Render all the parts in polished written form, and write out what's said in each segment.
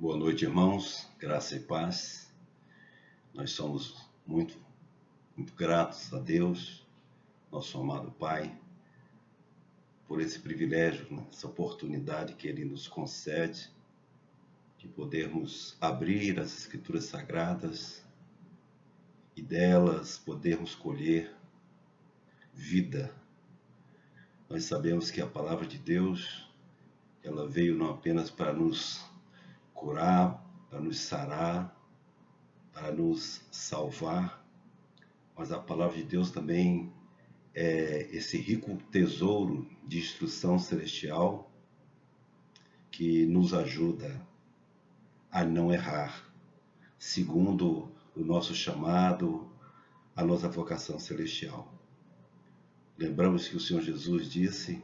Boa noite, irmãos, graça e paz. Nós somos muito gratos a Deus, nosso amado Pai, por esse privilégio, essa oportunidade que Ele nos concede de podermos abrir as Escrituras Sagradas e delas podermos colher vida. Nós sabemos que a palavra de Deus, ela veio não apenas para nos curar, para nos sarar, para nos salvar, mas a palavra de Deus também é esse rico tesouro de instrução celestial que nos ajuda a não errar, segundo o nosso chamado, a nossa vocação celestial. Lembramos que o Senhor Jesus disse: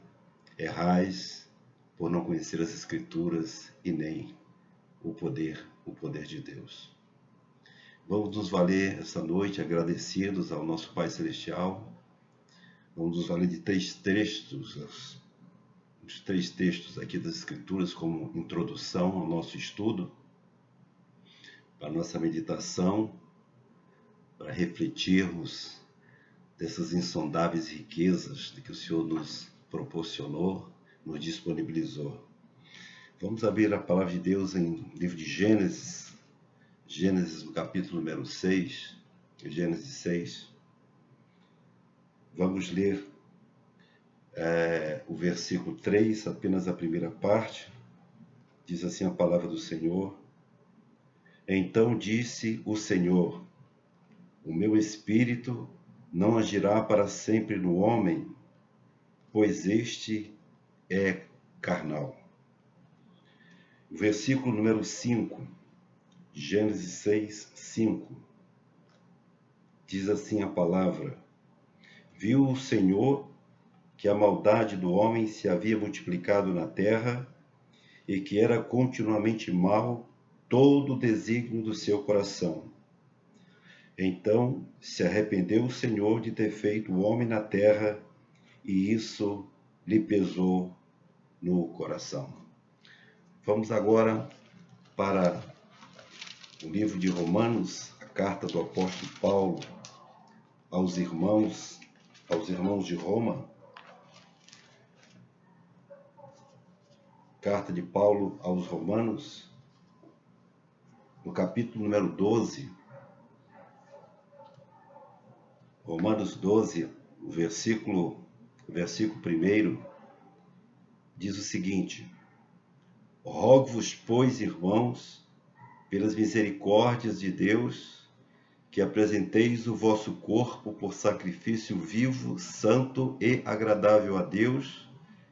errais por não conhecer as Escrituras e nem o poder de Deus. Vamos nos valer esta noite agradecidos ao nosso Pai Celestial. Vamos nos valer de três textos, os três textos aqui das Escrituras como introdução ao nosso estudo, para a nossa meditação, para refletirmos dessas insondáveis riquezas que o Senhor nos proporcionou, nos disponibilizou. Vamos abrir a palavra de Deus em livro de Gênesis, no capítulo número 6, Gênesis 6. Vamos ler o versículo 3, apenas a primeira parte. Diz assim a palavra do Senhor: Então disse o Senhor: o meu espírito não agirá para sempre no homem, pois este é carnal. O versículo número 5, Gênesis 6, 5, diz assim a palavra: Viu o Senhor que a maldade do homem se havia multiplicado na terra e que era continuamente mau todo o desígnio do seu coração. Então se arrependeu o Senhor de ter feito o homem na terra, e isso lhe pesou no coração. Vamos agora para o livro de Romanos, a carta do apóstolo Paulo aos irmãos de Roma. Carta de Paulo aos Romanos, no capítulo número 12. Romanos 12, o versículo 1, diz o seguinte: Rogo-vos, pois, irmãos, pelas misericórdias de Deus, que apresenteis o vosso corpo por sacrifício vivo, santo e agradável a Deus,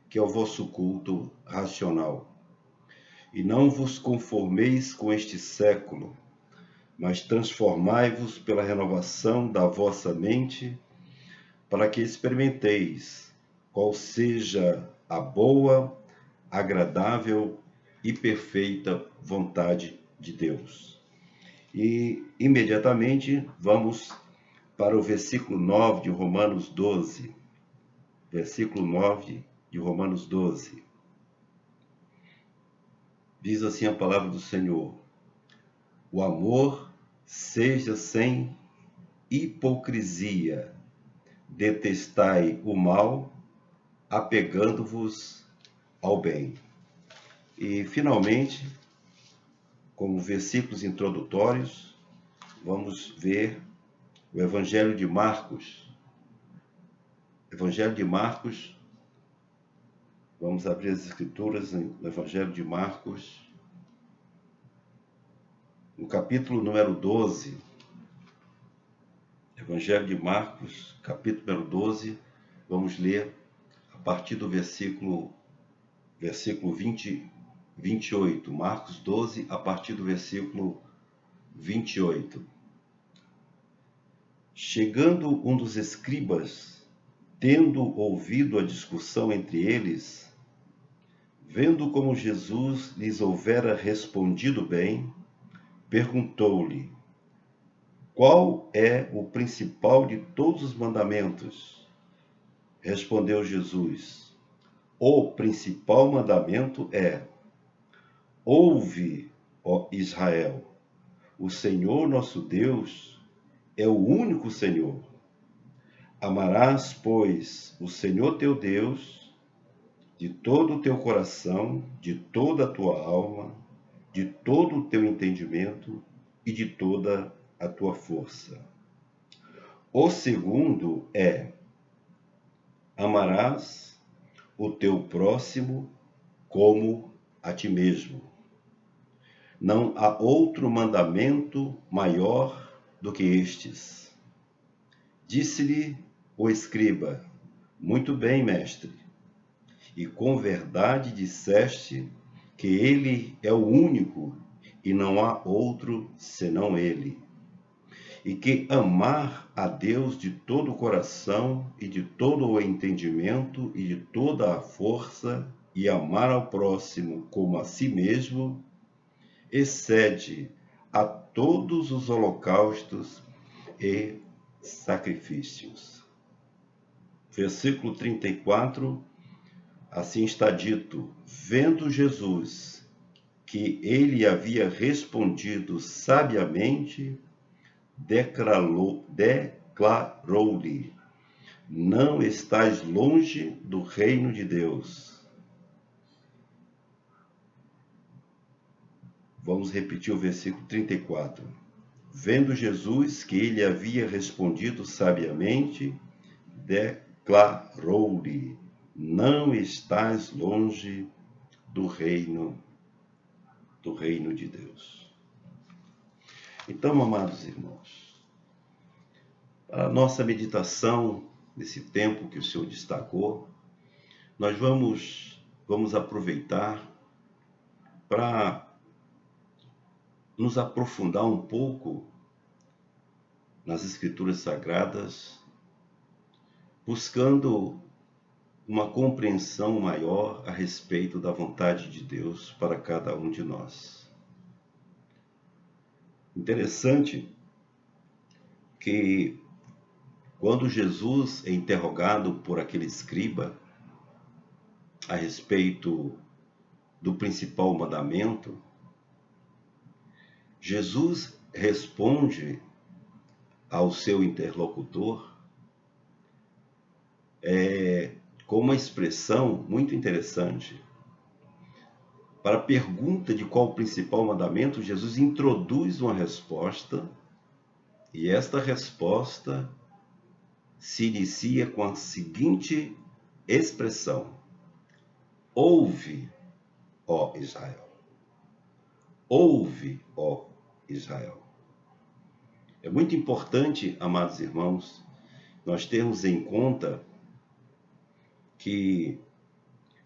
que é o vosso culto racional. E não vos conformeis com este século, mas transformai-vos pela renovação da vossa mente, para que experimenteis qual seja a boa, agradável e perfeita vontade de Deus. E imediatamente vamos para o versículo 9 de Romanos 12. Versículo 9 de Romanos 12. Diz assim a palavra do Senhor: O amor seja sem hipocrisia, detestai o mal, apegando-vos ao bem. E, finalmente, como versículos introdutórios, vamos ver o Evangelho de Marcos. Evangelho de Marcos, vamos abrir as Escrituras no Evangelho de Marcos, no capítulo número 12. Evangelho de Marcos, capítulo número 12, vamos ler a partir do versículo 28. Marcos 12, a partir do versículo 28. Chegando um dos escribas, tendo ouvido a discussão entre eles, vendo como Jesus lhes houvera respondido bem, perguntou-lhe: Qual é o principal de todos os mandamentos? Respondeu Jesus: O principal mandamento é: Ouve, ó Israel, o Senhor nosso Deus é o único Senhor. Amarás, pois, o Senhor teu Deus de todo o teu coração, de toda a tua alma, de todo o teu entendimento e de toda a tua força. O segundo é: amarás o teu próximo como a ti mesmo. Não há outro mandamento maior do que estes. Disse-lhe o escriba: muito bem, mestre, e com verdade disseste que ele é o único e não há outro senão ele. E que amar a Deus de todo o coração e de todo o entendimento e de toda a força e amar ao próximo como a si mesmo excede a todos os holocaustos e sacrifícios. Versículo 34, assim está dito: vendo Jesus que ele havia respondido sabiamente, declarou-lhe: não estás longe do reino de Deus. Vamos repetir o versículo 34. Vendo Jesus que ele havia respondido sabiamente, declarou-lhe: não estás longe do reino de Deus. Então, amados irmãos, para a nossa meditação, nesse tempo que o Senhor destacou, nós vamos aproveitar para nos aprofundar um pouco nas Escrituras Sagradas, buscando uma compreensão maior a respeito da vontade de Deus para cada um de nós. Interessante que quando Jesus é interrogado por aquele escriba a respeito do principal mandamento, Jesus responde ao seu interlocutor com uma expressão muito interessante. Para a pergunta de qual o principal mandamento, Jesus introduz uma resposta, e esta resposta se inicia com a seguinte expressão: ouve, ó Israel. Ouve, ó Israel. É muito importante, amados irmãos, nós termos em conta que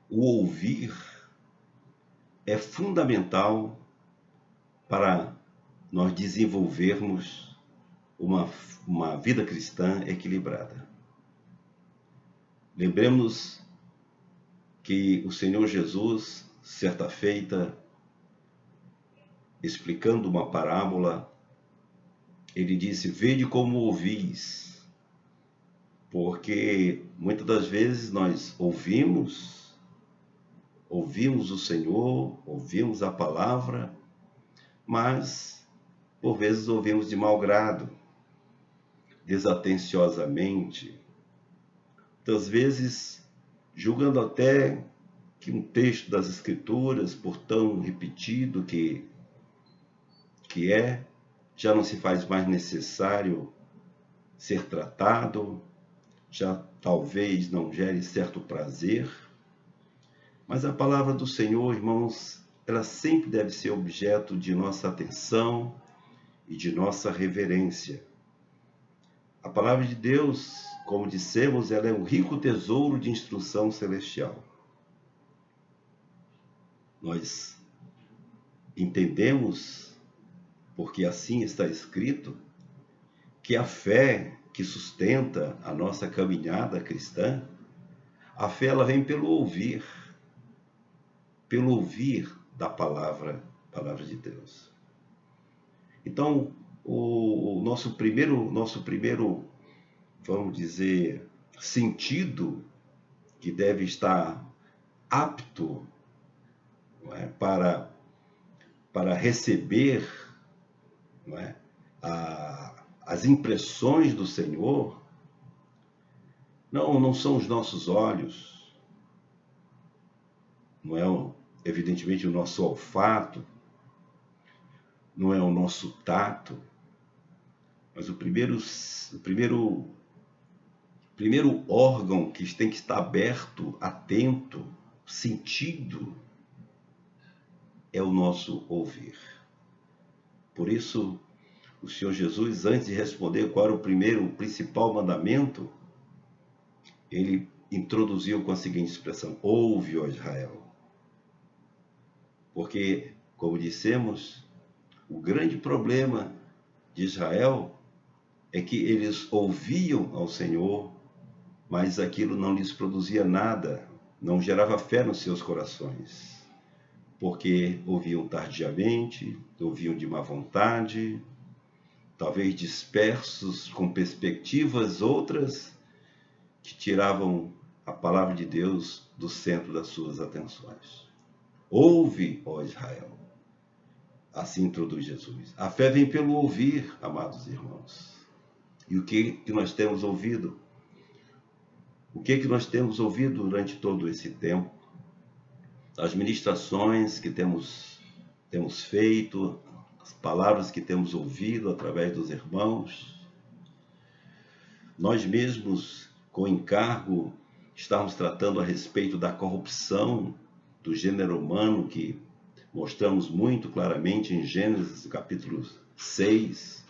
o ouvir é fundamental para nós desenvolvermos uma vida cristã equilibrada. Lembremos que o Senhor Jesus, certa feita, explicando uma parábola, ele disse: vede como ouvis, porque muitas das vezes nós ouvimos o Senhor, ouvimos a palavra, mas por vezes ouvimos de mau grado, desatenciosamente, muitas vezes julgando até que um texto das Escrituras, por tão repetido que já não se faz mais necessário ser tratado, já talvez não gere certo prazer. Mas a palavra do Senhor, irmãos, ela sempre deve ser objeto de nossa atenção e de nossa reverência. A palavra de Deus, como dissemos, ela é um rico tesouro de instrução celestial. Nós entendemos, porque assim está escrito, que a fé que sustenta a nossa caminhada cristã, a fé ela vem pelo ouvir da palavra de Deus. Então, o nosso primeiro, vamos dizer, sentido que deve estar apto, não é, para para receber, não é, as impressões do Senhor, não são os nossos olhos, não é evidentemente o nosso olfato, não é o nosso tato, mas o primeiro órgão que tem que estar aberto, atento, sentido, é o nosso ouvir. Por isso, o Senhor Jesus, antes de responder qual era o principal mandamento, ele introduziu com a seguinte expressão: ouve, ó Israel. Porque, como dissemos, o grande problema de Israel é que eles ouviam ao Senhor, mas aquilo não lhes produzia nada, não gerava fé nos seus corações. Porque ouviam tardiamente, ouviam de má vontade, talvez dispersos com perspectivas outras que tiravam a palavra de Deus do centro das suas atenções. Ouve, ó Israel. Assim introduz Jesus. A fé vem pelo ouvir, amados irmãos. E o que nós temos ouvido? O que nós temos ouvido durante todo esse tempo? As ministrações que temos feito, as palavras que temos ouvido através dos irmãos. Nós mesmos, com encargo, estamos tratando a respeito da corrupção do gênero humano, que mostramos muito claramente em Gênesis, capítulo 6,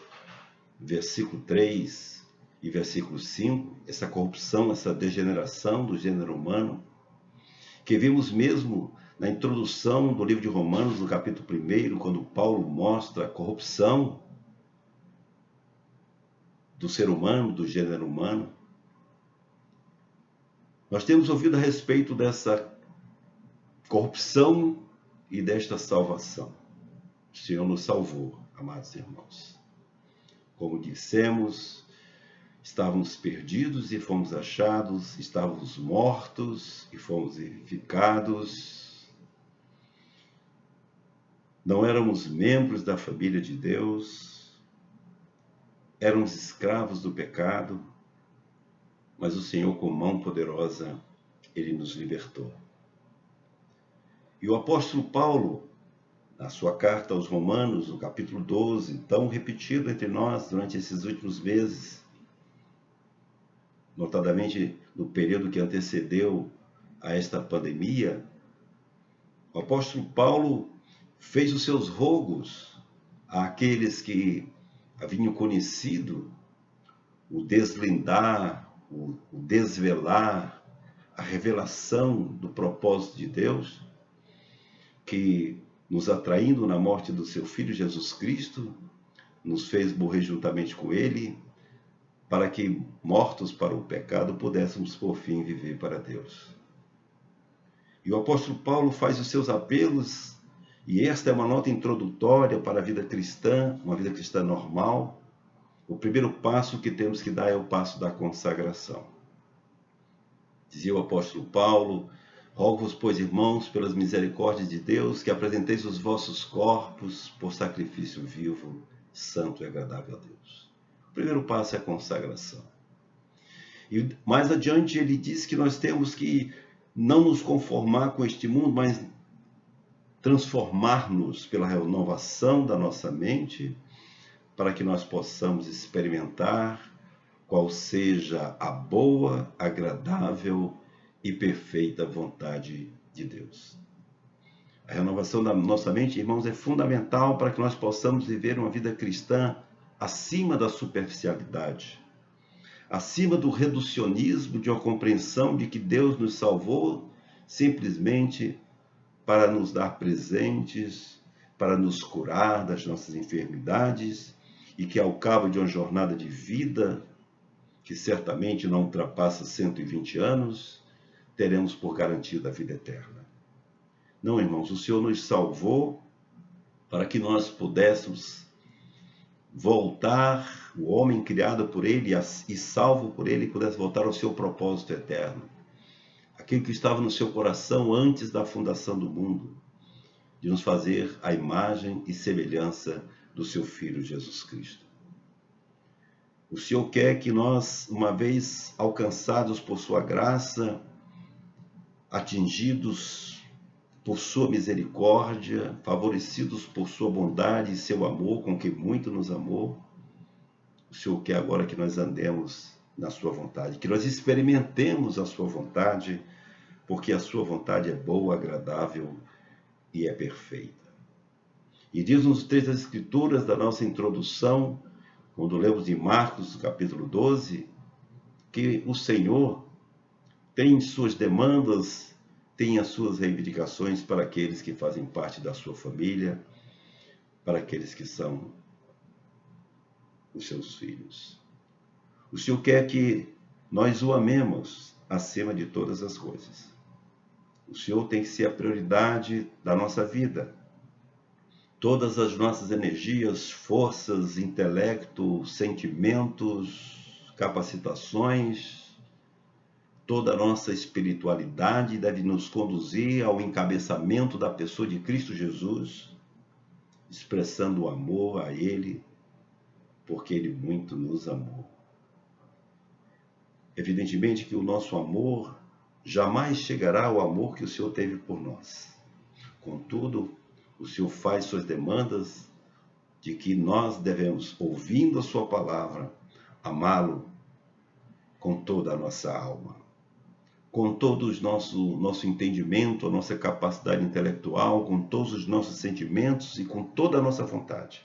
versículo 3 e versículo 5, essa corrupção, essa degeneração do gênero humano, que vimos mesmo na introdução do livro de Romanos, no capítulo 1, quando Paulo mostra a corrupção do ser humano, do gênero humano. Nós temos ouvido a respeito dessa corrupção e desta salvação. O Senhor nos salvou, amados irmãos. Como dissemos, estávamos perdidos e fomos achados, estávamos mortos e fomos vivificados. Não éramos membros da família de Deus, éramos escravos do pecado, mas o Senhor, com mão poderosa, Ele nos libertou. E o apóstolo Paulo, na sua carta aos Romanos, no capítulo 12, tão repetido entre nós durante esses últimos meses, notadamente no período que antecedeu a esta pandemia, o apóstolo Paulo fez os seus rogos àqueles que haviam conhecido o deslindar, o desvelar, a revelação do propósito de Deus, que, nos atraindo na morte do seu Filho Jesus Cristo, nos fez morrer juntamente com Ele, para que, mortos para o pecado, pudéssemos, por fim, viver para Deus. E o apóstolo Paulo faz os seus apelos, e esta é uma nota introdutória para a vida cristã, uma vida cristã normal. O primeiro passo que temos que dar é o passo da consagração. Dizia o apóstolo Paulo: rogo-vos, pois, irmãos, pelas misericórdias de Deus, que apresenteis os vossos corpos por sacrifício vivo, santo e agradável a Deus. O primeiro passo é a consagração. E mais adiante ele diz que nós temos que não nos conformar com este mundo, mas transformar-nos pela renovação da nossa mente, para que nós possamos experimentar qual seja a boa, agradável e perfeita vontade de Deus. A renovação da nossa mente, irmãos, é fundamental para que nós possamos viver uma vida cristã acima da superficialidade, acima do reducionismo, de uma compreensão de que Deus nos salvou simplesmente para nos dar presentes, para nos curar das nossas enfermidades, e que ao cabo de uma jornada de vida, que certamente não ultrapassa 120 anos, teremos por garantida a vida eterna. Não, irmãos, o Senhor nos salvou para que nós pudéssemos voltar, o homem criado por Ele e salvo por Ele, pudesse voltar ao seu propósito eterno. Aquilo que estava no seu coração antes da fundação do mundo. de nos fazer a imagem e semelhança do seu Filho Jesus Cristo. O Senhor quer que nós, uma vez alcançados por sua graça, atingidos por sua misericórdia, favorecidos por sua bondade e seu amor, com que muito nos amou, o Senhor quer agora que nós andemos na sua vontade, que nós experimentemos a sua vontade, porque a sua vontade é boa, agradável e é perfeita. E diz nos textos das Escrituras da nossa introdução, quando lemos em Marcos, capítulo 12, que o Senhor tem suas demandas, tem as suas reivindicações para aqueles que fazem parte da sua família, para aqueles que são os seus filhos. O Senhor quer que nós o amemos acima de todas as coisas. O Senhor tem que ser a prioridade da nossa vida. Todas as nossas energias, forças, intelecto, sentimentos, capacitações, toda a nossa espiritualidade deve nos conduzir ao encabeçamento da pessoa de Cristo Jesus, expressando o amor a Ele, porque Ele muito nos amou. Evidentemente que o nosso amor jamais chegará ao amor que o Senhor teve por nós. Contudo, o Senhor faz suas demandas de que nós devemos, ouvindo a sua palavra, amá-lo com toda a nossa alma, com todo o nosso entendimento, a nossa capacidade intelectual, com todos os nossos sentimentos e com toda a nossa vontade.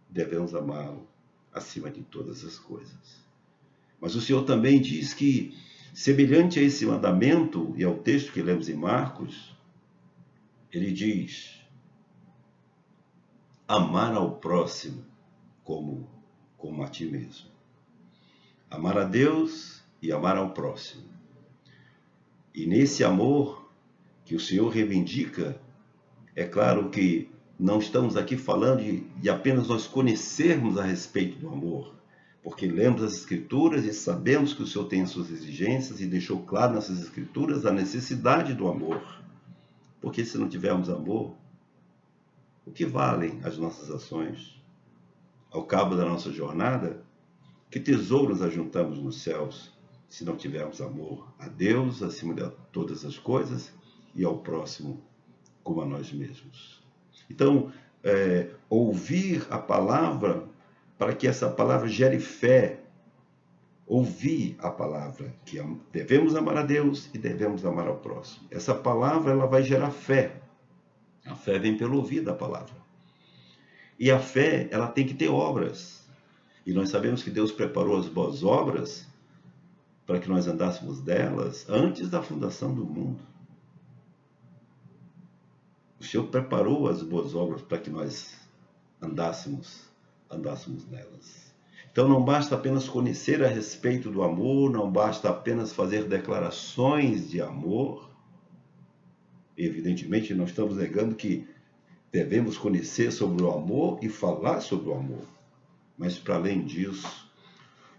Devemos amá-lo acima de todas as coisas. Mas o Senhor também diz que, semelhante a esse mandamento, e ao texto que lemos em Marcos, ele diz: amar ao próximo como a ti mesmo. Amar a Deus e amar ao próximo. E nesse amor que o Senhor reivindica, é claro que não estamos aqui falando de apenas nós conhecermos a respeito do amor, porque lemos as Escrituras e sabemos que o Senhor tem as suas exigências e deixou claro nessas Escrituras a necessidade do amor. Porque se não tivermos amor, o que valem as nossas ações? Ao cabo da nossa jornada, que tesouros ajuntamos nos céus se não tivermos amor a Deus acima de todas as coisas e ao próximo como a nós mesmos? Então, ouvir a palavra para que essa palavra gere fé. Ouvir a palavra, que devemos amar a Deus e devemos amar ao próximo. Essa palavra ela vai gerar fé. A fé vem pelo ouvir da palavra. E a fé ela tem que ter obras. E nós sabemos que Deus preparou as boas obras para que nós andássemos delas antes da fundação do mundo. O Senhor preparou as boas obras para que nós andássemos nelas. Então não basta apenas conhecer a respeito do amor, não basta apenas fazer declarações de amor. Evidentemente, não estamos negando que devemos conhecer sobre o amor e falar sobre o amor. Mas, para além disso,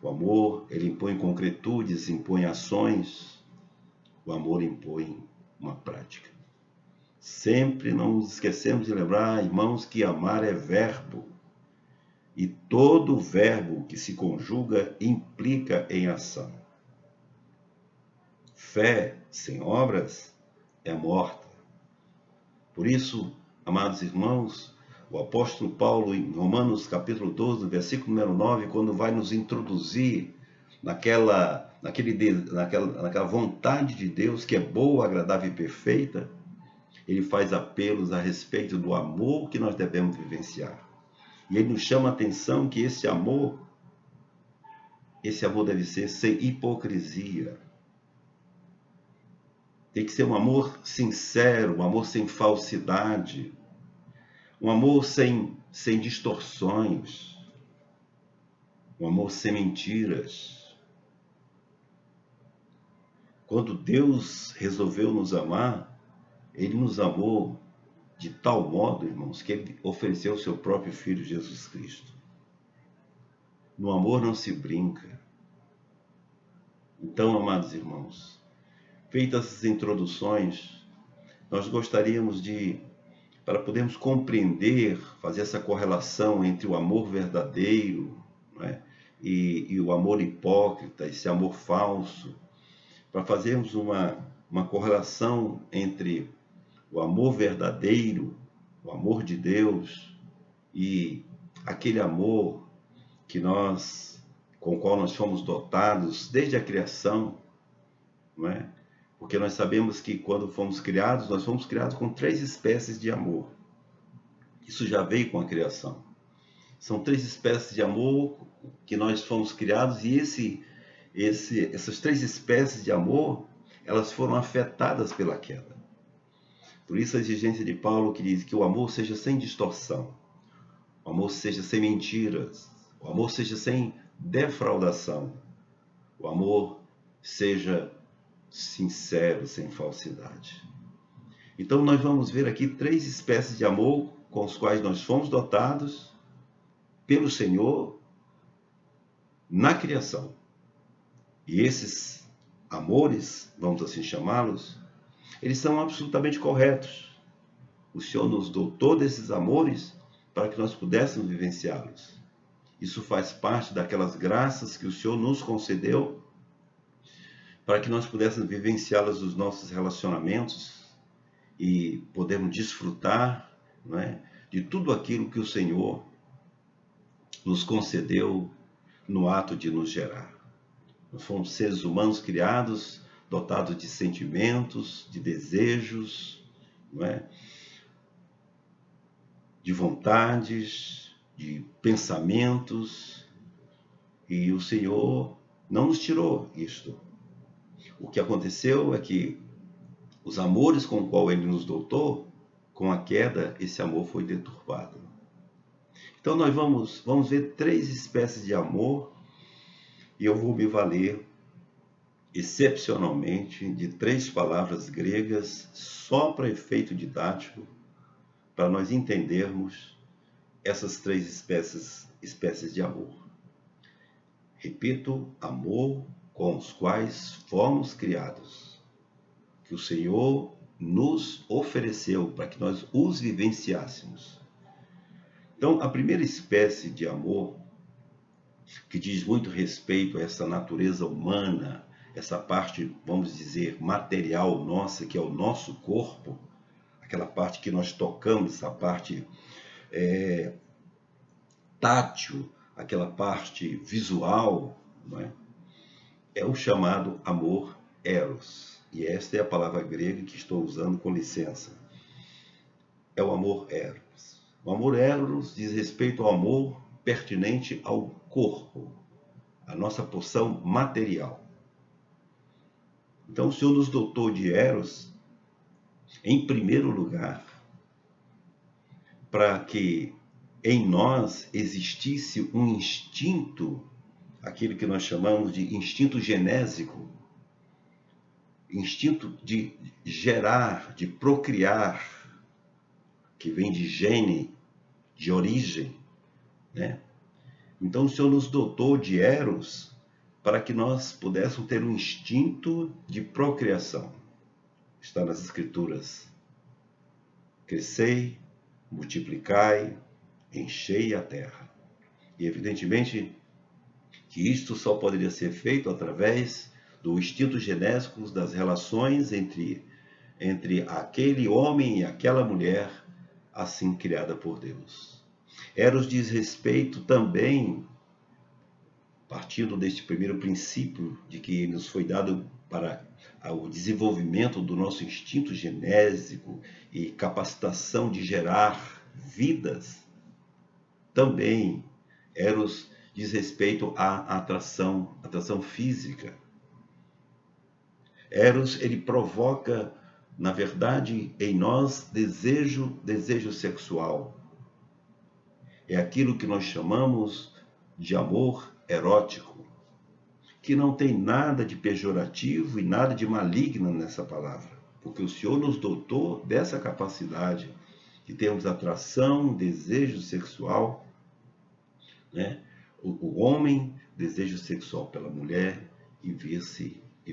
o amor, ele impõe concretudes, impõe ações. O amor impõe uma prática. Sempre não nos esquecemos de lembrar, irmãos, que amar é verbo. E todo verbo que se conjuga implica em ação. Fé sem obras é morta. Por isso, amados irmãos, o apóstolo Paulo, em Romanos capítulo 12, versículo número 9, quando vai nos introduzir naquela vontade de Deus que é boa, agradável e perfeita, ele faz apelos a respeito do amor que nós devemos vivenciar. E ele nos chama a atenção que esse amor deve ser sem hipocrisia. Tem que ser um amor sincero, um amor sem falsidade, um amor sem distorções, um amor sem mentiras. Quando Deus resolveu nos amar, Ele nos amou de tal modo, irmãos, que Ele ofereceu o seu próprio Filho Jesus Cristo. No amor não se brinca. Então, amados irmãos, feitas essas introduções, nós gostaríamos de para podermos compreender, fazer essa correlação entre o amor verdadeiro, não é? e o amor hipócrita, esse amor falso, para fazermos uma correlação entre o amor verdadeiro, o amor de Deus e aquele amor com o qual nós fomos dotados desde a criação, não é? Porque nós sabemos que quando fomos criados, nós fomos criados com 3 espécies de amor. Isso já veio com a criação. São 3 espécies de amor que nós fomos criados e essas 3 espécies de amor, elas foram afetadas pela queda. Por isso a exigência de Paulo que diz que o amor seja sem distorção, o amor seja sem mentiras, o amor seja sem defraudação, o amor seja sincero, sem falsidade. Então nós vamos ver aqui 3 espécies de amor com os quais nós fomos dotados pelo Senhor na criação. E esses amores, vamos assim chamá-los, eles são absolutamente corretos. O Senhor nos dotou desses amores para que nós pudéssemos vivenciá-los. Isso faz parte daquelas graças que o Senhor nos concedeu para que nós pudéssemos vivenciá-las nos nossos relacionamentos e podermos desfrutar, não é, de tudo aquilo que o Senhor nos concedeu no ato de nos gerar. Nós fomos seres humanos criados, dotados de sentimentos, de desejos, não é, de vontades, de pensamentos, e o Senhor não nos tirou isto. O que aconteceu é que os amores com o qual Ele nos dotou, com a queda, esse amor foi deturpado. Então nós vamos ver 3 espécies de amor, e eu vou me valer excepcionalmente de 3 palavras gregas, só para efeito didático, para nós entendermos essas 3 espécies de amor. Repito, amor com os quais fomos criados, que o Senhor nos ofereceu para que nós os vivenciássemos. Então, a primeira espécie de amor, que diz muito respeito a essa natureza humana, essa parte, vamos dizer, material nossa, que é o nosso corpo, aquela parte que nós tocamos, essa parte tátil, aquela parte visual, não é? É o chamado amor eros. E esta é a palavra grega que estou usando com licença. É o amor eros. O amor eros diz respeito ao amor pertinente ao corpo, a nossa porção material. Então o Senhor nos dotou de eros, em primeiro lugar, para que em nós existisse um instinto, aquilo que nós chamamos de instinto genésico, instinto de gerar, de procriar, que vem de gene, de origem, né? Então o Senhor nos dotou de eros para que nós pudéssemos ter um instinto de procriação. Está nas Escrituras. Crescei, multiplicai, enchei a terra. E evidentemente que isto só poderia ser feito através do instinto genésico das relações entre aquele homem e aquela mulher, assim criada por Deus. Eros diz respeito também, partindo deste primeiro princípio de que nos foi dado para o desenvolvimento do nosso instinto genésico e capacitação de gerar vidas, também Eros diz respeito à atração física. Eros, ele provoca, na verdade, em nós desejo sexual. É aquilo que nós chamamos de amor erótico, que não tem nada de pejorativo e nada de maligno nessa palavra, porque o Senhor nos dotou dessa capacidade de termos atração, desejo sexual, né? O homem, desejo sexual pela mulher e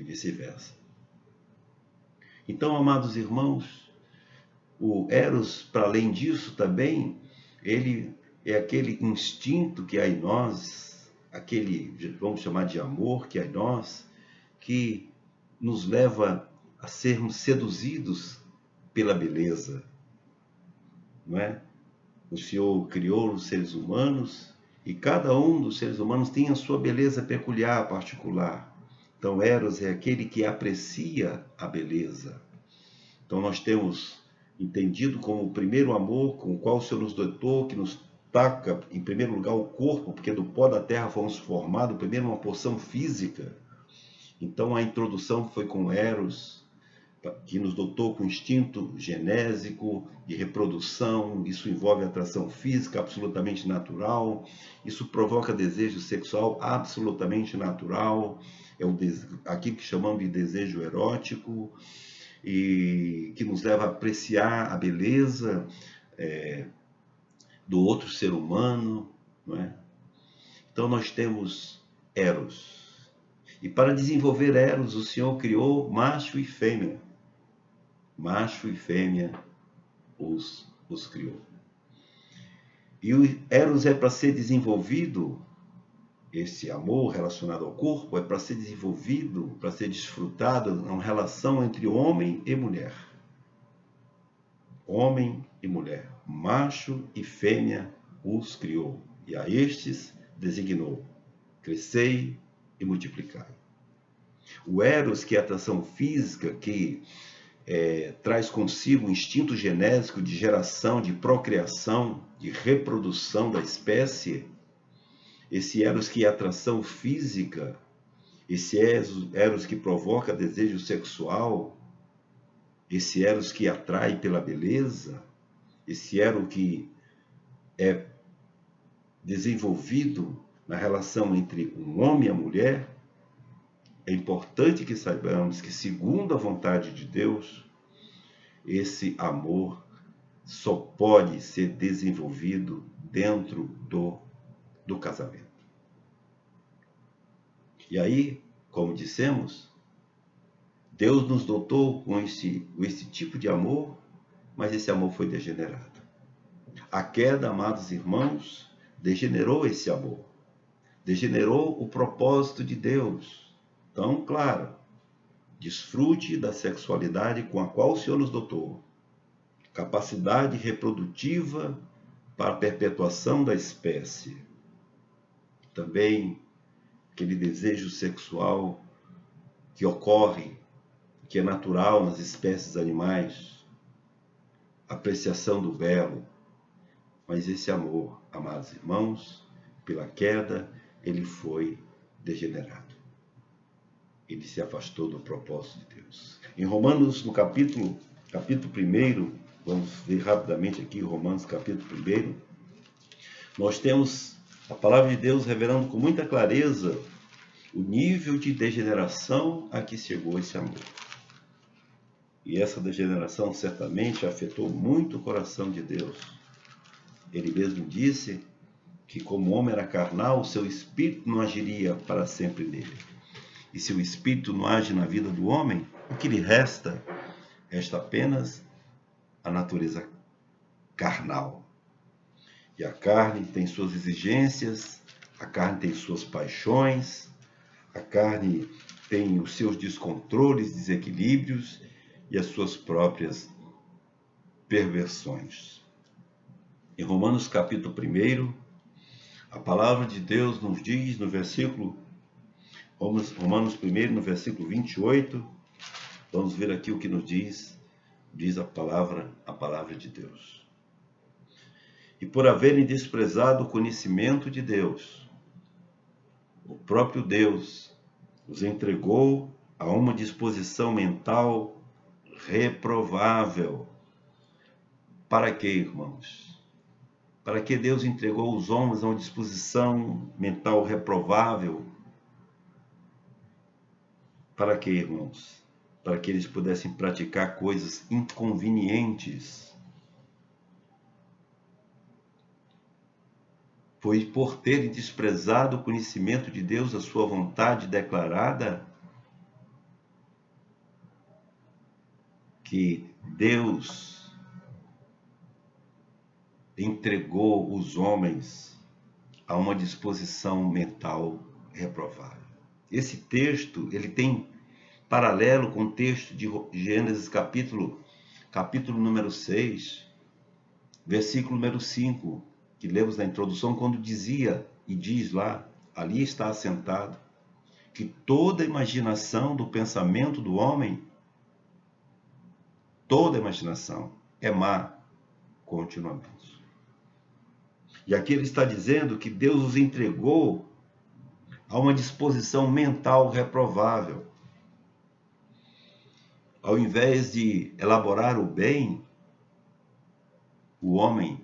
vice-versa. Então, amados irmãos, O Eros, para além disso também, ele é aquele instinto que há em nós, aquele, vamos chamar de amor que há em nós, que nos leva a sermos seduzidos pela beleza, não é? O Senhor criou os seres humanos e cada um dos seres humanos tem a sua beleza peculiar, particular. Então, Eros é aquele que aprecia a beleza. Então, nós temos entendido como o primeiro amor com o qual o Senhor nos dotou, que nos taca, em primeiro lugar, o corpo, porque do pó da terra fomos formados, primeiro uma porção física. Então, a introdução foi com Eros, que nos dotou com instinto genésico de reprodução. Isso envolve atração física absolutamente natural, isso provoca desejo sexual absolutamente natural, é aquilo que chamamos de desejo erótico, e que nos leva a apreciar a beleza do outro ser humano, não é? Então nós temos Eros. E para desenvolver Eros, o Senhor criou macho e fêmea. Macho e fêmea os criou. E o Eros é para ser desenvolvido, esse amor relacionado ao corpo, é para ser desenvolvido, para ser desfrutado, uma relação entre homem e mulher. Homem e mulher, macho e fêmea os criou. E a estes designou: crescei e multiplicai. O Eros, que é a atração física, que traz consigo o instinto genésico de geração, de procriação, de reprodução da espécie, esse Eros que é atração física, esse Eros que provoca desejo sexual, esse Eros que atrai pela beleza, esse Eros que é desenvolvido na relação entre um homem e a mulher, é importante que saibamos que, segundo a vontade de Deus, esse amor só pode ser desenvolvido dentro do casamento. E aí, como dissemos, Deus nos dotou com esse tipo de amor, mas esse amor foi degenerado. A queda, amados irmãos, degenerou esse amor. Degenerou o propósito de Deus. Então, claro, desfrute da sexualidade com a qual o Senhor nos dotou. Capacidade reprodutiva para a perpetuação da espécie. Também aquele desejo sexual que ocorre, que é natural nas espécies animais. Apreciação do belo. Mas esse amor, amados irmãos, pela queda, ele foi degenerado. Ele se afastou do propósito de Deus. Em Romanos, no capítulo 1, vamos ver rapidamente aqui, Romanos capítulo 1, nós temos a palavra de Deus revelando com muita clareza o nível de degeneração a que chegou esse amor. E essa degeneração certamente afetou muito o coração de Deus. Ele mesmo disse que, como o homem era carnal, o seu espírito não agiria para sempre nele. E se o espírito não age na vida do homem, o que lhe resta? Resta apenas a natureza carnal. E a carne tem suas exigências, a carne tem suas paixões, a carne tem os seus descontroles, desequilíbrios e as suas próprias perversões. Em Romanos capítulo 1, a palavra de Deus nos diz no versículo Romanos 1, no versículo 28, vamos ver aqui o que nos diz a palavra de Deus. E por haverem desprezado o conhecimento de Deus, o próprio Deus os entregou a uma disposição mental reprovável. Para quê, irmãos? Para que Deus entregou os homens a uma disposição mental reprovável? Para que, irmãos? Para que eles pudessem praticar coisas inconvenientes. Foi por terem desprezado o conhecimento de Deus, a sua vontade declarada, que Deus entregou os homens a uma disposição mental reprovável. Esse texto, ele tem paralelo com o texto de Gênesis capítulo número 6, versículo número 5, que lemos na introdução, quando dizia, e diz lá, ali está assentado, que toda imaginação do pensamento do homem, toda imaginação é má continuamente. E aqui ele está dizendo que Deus os entregou a uma disposição mental reprovável. Ao invés de elaborar o bem, o homem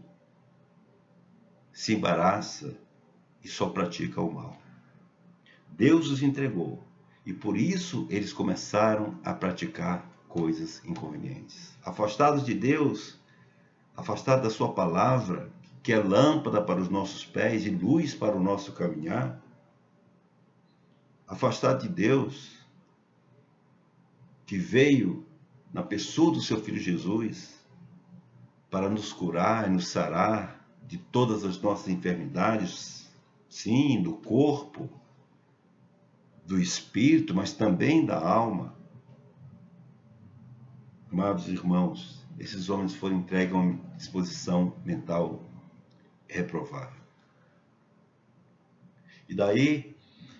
se embaraça e só pratica o mal. Deus os entregou e por isso eles começaram a praticar coisas inconvenientes. Afastados de Deus, afastados da sua palavra, que é lâmpada para os nossos pés e luz para o nosso caminhar, afastado de Deus, que veio na pessoa do seu Filho Jesus para nos curar e nos sarar de todas as nossas enfermidades, sim, do corpo, do espírito, mas também da alma. Amados irmãos, esses homens foram entregues a uma disposição mental reprovável. E daí,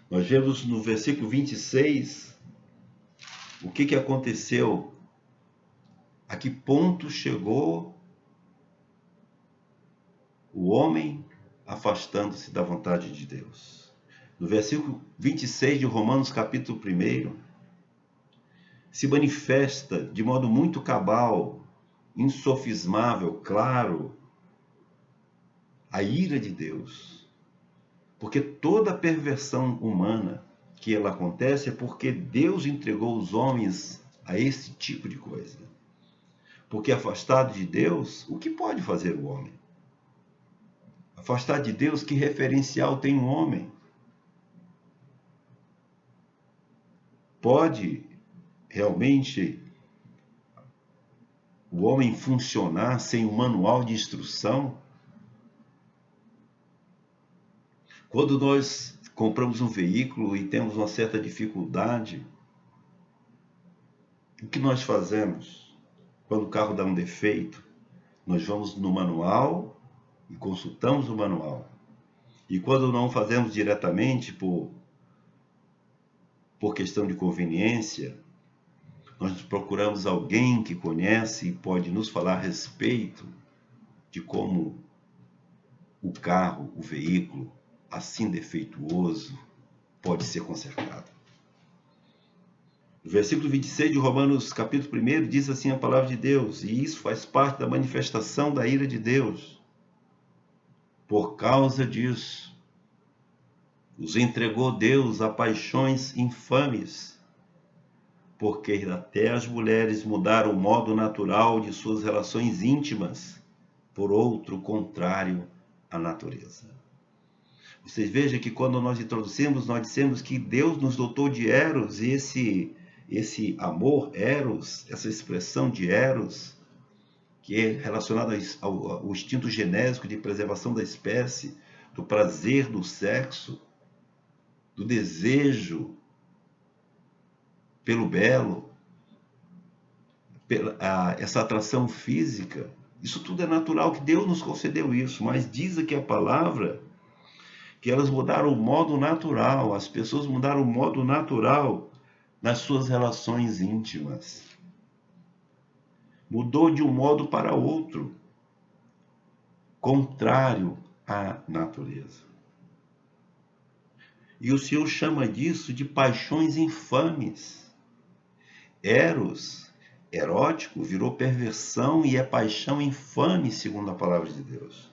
nós vemos no versículo 26, o que aconteceu, a que ponto chegou o homem afastando-se da vontade de Deus. No versículo 26 de Romanos capítulo 1, se manifesta de modo muito cabal, insofismável, claro, a ira de Deus. Porque toda a perversão humana que ela acontece é porque Deus entregou os homens a esse tipo de coisa. Porque afastado de Deus, o que pode fazer o homem? Afastado de Deus, que referencial tem um homem? Pode realmente o homem funcionar sem um manual de instrução? Quando nós compramos um veículo e temos uma certa dificuldade, o que nós fazemos? Quando o carro dá um defeito, nós vamos no manual e consultamos o manual. E quando não fazemos diretamente por questão de conveniência, nós procuramos alguém que conhece e pode nos falar a respeito de como o carro, o veículo, assim defeituoso, pode ser consertado. No versículo 26 de Romanos capítulo 1 diz assim a palavra de Deus, e isso faz parte da manifestação da ira de Deus. Por causa disso, os entregou Deus a paixões infames, porque até as mulheres mudaram o modo natural de suas relações íntimas por outro contrário à natureza. Vocês vejam que quando nós introduzimos, nós dissemos que Deus nos dotou de Eros, e esse amor, Eros, essa expressão de Eros, que é relacionada ao instinto genésico de preservação da espécie, do prazer do sexo, do desejo pelo belo, essa atração física, isso tudo é natural, que Deus nos concedeu isso, mas diz aqui a palavra que elas mudaram o modo natural, as pessoas mudaram o modo natural nas suas relações íntimas. Mudou de um modo para outro, contrário à natureza. E o Senhor chama disso de paixões infames. Eros, erótico, virou perversão e é paixão infame, segundo a palavra de Deus.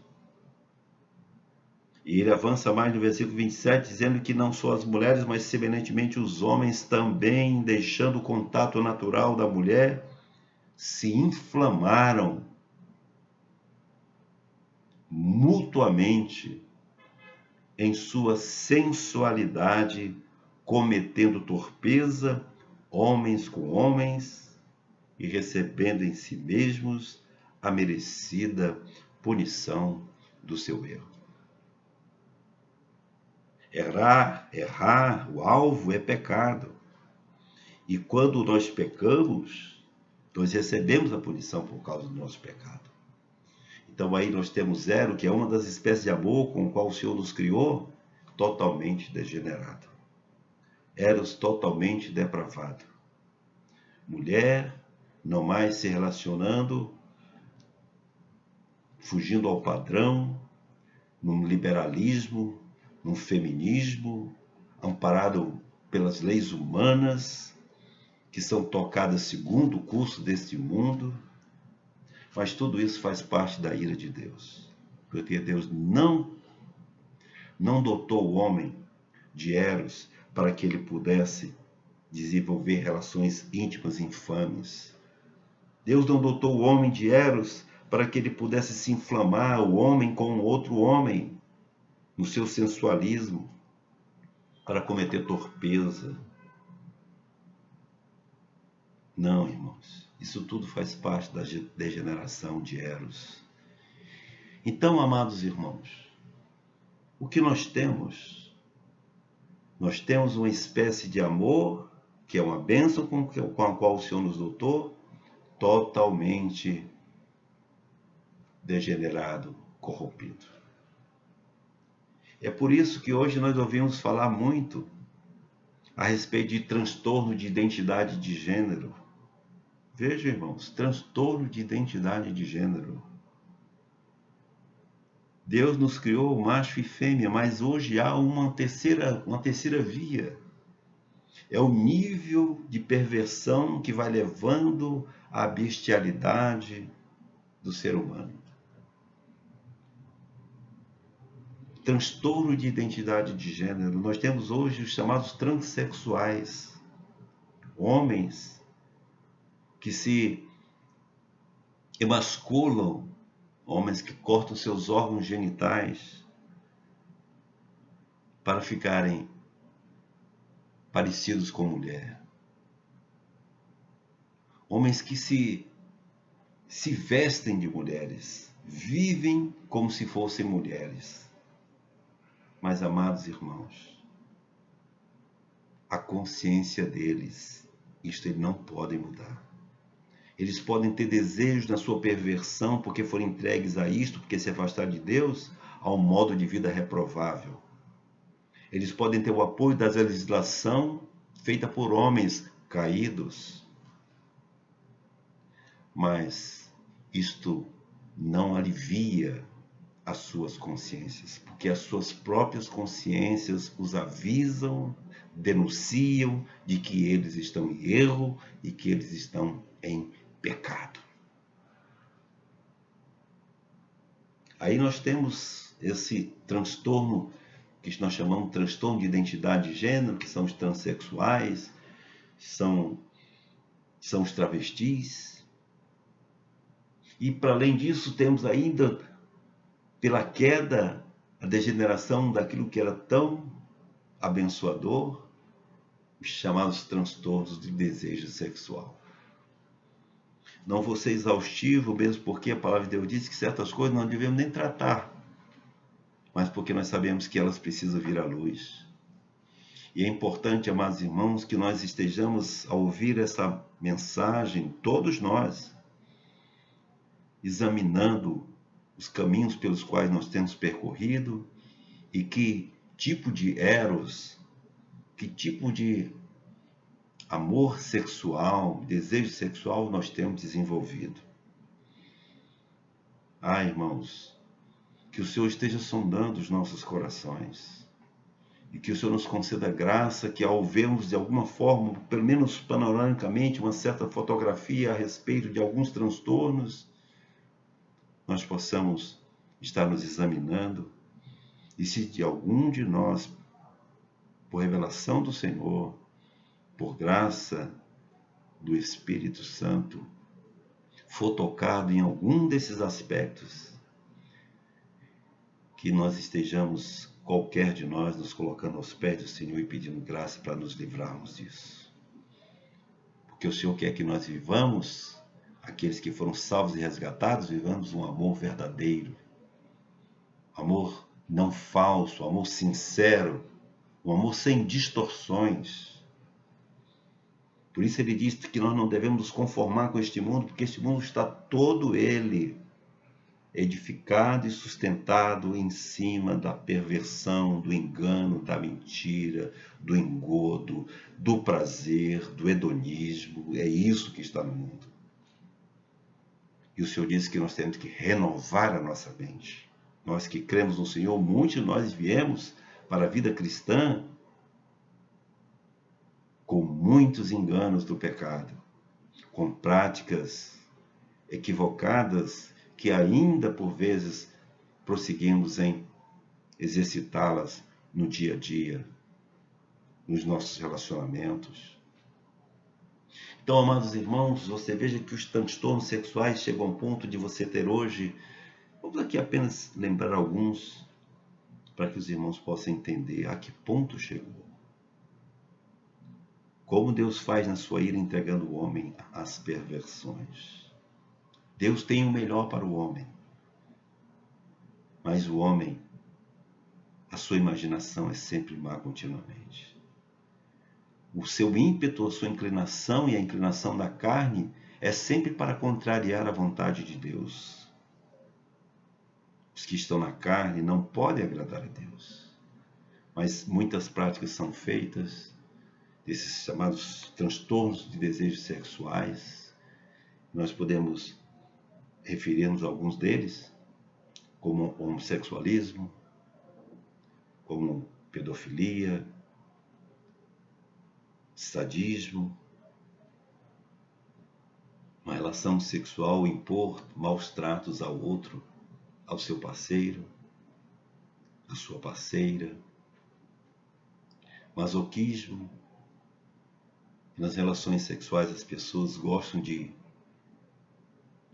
E ele avança mais no versículo 27, dizendo que não só as mulheres, mas semelhantemente os homens também, deixando o contato natural da mulher, se inflamaram mutuamente em sua sensualidade, cometendo torpeza, homens com homens, e recebendo em si mesmos a merecida punição do seu erro. Errar, o alvo é pecado. E quando nós pecamos, nós recebemos a punição por causa do nosso pecado. Então aí nós temos Ero, que é uma das espécies de amor com o qual o Senhor nos criou, totalmente degenerado. Eros totalmente depravado. Mulher, não mais se relacionando, fugindo ao padrão, num liberalismo, num feminismo, amparado pelas leis humanas, que são tocadas segundo o curso deste mundo. Mas tudo isso faz parte da ira de Deus. Porque Deus não dotou o homem de Eros para que ele pudesse desenvolver relações íntimas infames. Deus não dotou o homem de Eros para que ele pudesse se inflamar, o homem com outro homem, no seu sensualismo, para cometer torpeza. Não, irmãos, isso tudo faz parte da degeneração de Eros. Então, amados irmãos, o que nós temos? Nós temos uma espécie de amor, que é uma bênção com a qual o Senhor nos dotou, totalmente degenerado, corrompido. É por isso que hoje nós ouvimos falar muito a respeito de transtorno de identidade de gênero. Veja, irmãos, transtorno de identidade de gênero. Deus nos criou macho e fêmea, mas hoje há uma terceira via. É o nível de perversão que vai levando à bestialidade do ser humano. Transtorno de identidade de gênero. Nós temos hoje os chamados transexuais. Homens que se emasculam, homens que cortam seus órgãos genitais para ficarem parecidos com mulher. Homens que se vestem de mulheres, vivem como se fossem mulheres. Mas, amados irmãos, a consciência deles, isto eles não podem mudar. Eles podem ter desejos na sua perversão, porque foram entregues a isto, porque se afastaram de Deus, a um modo de vida reprovável. Eles podem ter o apoio da legislação feita por homens caídos. Mas isto não alivia as suas consciências, porque as suas próprias consciências os avisam, denunciam de que eles estão em erro e que eles estão em pecado. Aí nós temos esse transtorno que nós chamamos de transtorno de identidade de gênero, que são os transexuais, são os travestis. E para além disso, temos ainda, pela queda, a degeneração daquilo que era tão abençoador, os chamados transtornos de desejo sexual. Não vou ser exaustivo, mesmo porque a palavra de Deus diz que certas coisas não devemos nem tratar, mas porque nós sabemos que elas precisam vir à luz. E é importante, amados irmãos, que nós estejamos a ouvir essa mensagem, todos nós, examinando os caminhos pelos quais nós temos percorrido e que tipo de eros, que tipo de amor sexual, desejo sexual nós temos desenvolvido. Irmãos, que o Senhor esteja sondando os nossos corações e que o Senhor nos conceda graça que, ao vermos de alguma forma, pelo menos panoramicamente, uma certa fotografia a respeito de alguns transtornos, nós possamos estar nos examinando e se de algum de nós, por revelação do Senhor, por graça do Espírito Santo, for tocado em algum desses aspectos, que nós estejamos, qualquer de nós, nos colocando aos pés do Senhor e pedindo graça para nos livrarmos disso. Porque o Senhor quer que nós vivamos aqueles que foram salvos e resgatados, vivamos um amor verdadeiro, amor não falso, amor sincero, um amor sem distorções. Por isso ele diz que nós não devemos nos conformar com este mundo, porque este mundo está todo ele edificado e sustentado em cima da perversão, do engano, da mentira, do engodo, do prazer, do hedonismo. É isso que está no mundo. E o Senhor disse que nós temos que renovar a nossa mente. Nós que cremos no Senhor, muitos de nós viemos para a vida cristã com muitos enganos do pecado, com práticas equivocadas que ainda por vezes prosseguimos em exercitá-las no dia a dia, nos nossos relacionamentos. Então, amados irmãos, você veja que os transtornos sexuais chegam ao ponto de você ter hoje, vamos aqui apenas lembrar alguns, para que os irmãos possam entender a que ponto chegou. Como Deus faz na sua ira entregando o homem às perversões. Deus tem o melhor para o homem. Mas o homem, a sua imaginação é sempre má continuamente. O seu ímpeto, a sua inclinação e a inclinação da carne é sempre para contrariar a vontade de Deus. Os que estão na carne não podem agradar a Deus. Mas muitas práticas são feitas desses chamados transtornos de desejos sexuais. Nós podemos referir-nos a alguns deles, como homossexualismo, como pedofilia, sadismo, uma relação sexual, impor maus tratos ao outro, ao seu parceiro, à sua parceira, masoquismo. Nas relações sexuais as pessoas gostam de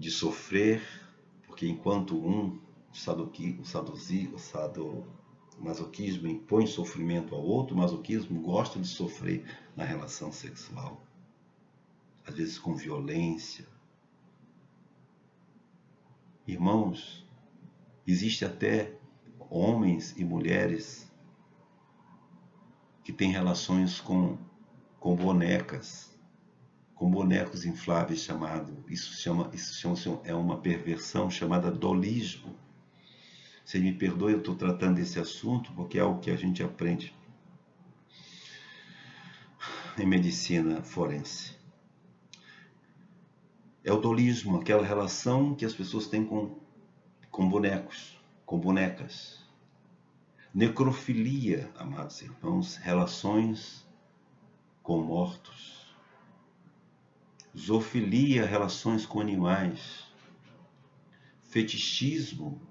sofrer, porque enquanto o masoquismo impõe sofrimento ao outro, o masoquismo gosta de sofrer na relação sexual, às vezes com violência. Irmãos, existe até homens e mulheres que têm relações com bonecas, com bonecos infláveis é uma perversão chamada dolismo. Você me perdoe, eu estou tratando desse assunto porque é algo que a gente aprende em medicina forense. É o dolismo, aquela relação que as pessoas têm com bonecos, com bonecas. Necrofilia, amados irmãos, relações com mortos. Zoofilia, relações com animais. Fetichismo,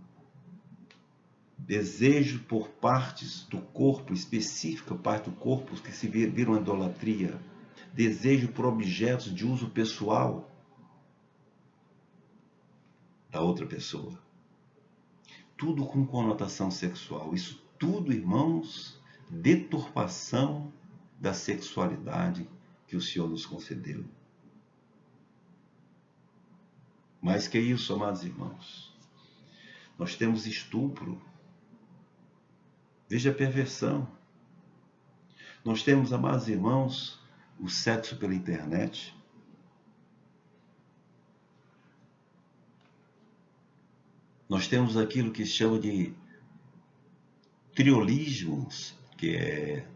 desejo por partes do corpo, específica parte do corpo que se viram idolatria. Desejo por objetos de uso pessoal da outra pessoa. Tudo com conotação sexual. Isso tudo, irmãos, deturpação da sexualidade que o Senhor nos concedeu. Mais que isso, amados irmãos, nós temos estupro. Veja a perversão. Nós temos, amados irmãos, o sexo pela internet. Nós temos aquilo que se chama de triolismos, que é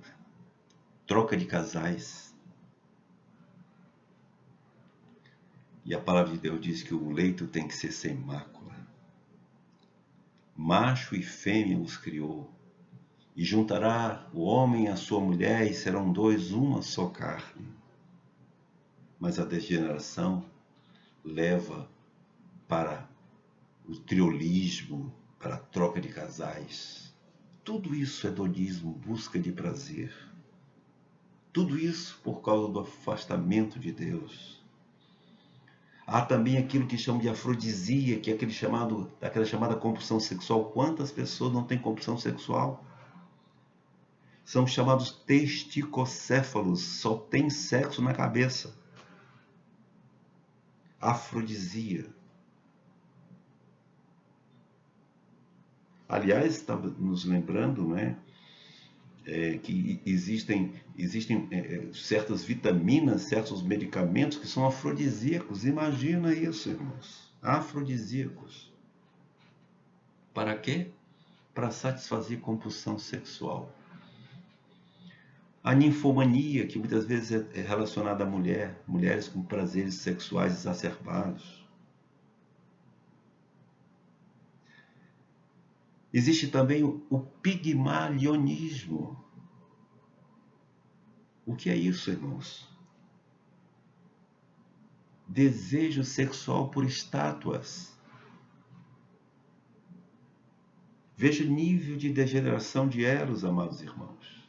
troca de casais. E a palavra de Deus diz que o leito tem que ser sem mácula. Macho e fêmea os criou. E juntará o homem à sua mulher, e serão dois uma só carne. Mas a degeneração leva para o triolismo, para a troca de casais. Tudo isso é hedonismo, busca de prazer. Tudo isso por causa do afastamento de Deus. Há também aquilo que chamam de afrodisia, que é aquela chamada compulsão sexual. Quantas pessoas não têm compulsão sexual? São chamados testicocéfalos, só tem sexo na cabeça. afrodisia. Aliás, estava nos lembrando, né, que existem certas vitaminas, certos medicamentos que são afrodisíacos. Imagina isso, irmãos. Afrodisíacos. Para quê? Para satisfazer compulsão sexual. A ninfomania, que muitas vezes é relacionada à mulheres com prazeres sexuais exacerbados. Existe também o pigmalionismo. O que é isso, irmãos? Desejo sexual por estátuas. Veja o nível de degeneração de Eros, amados irmãos.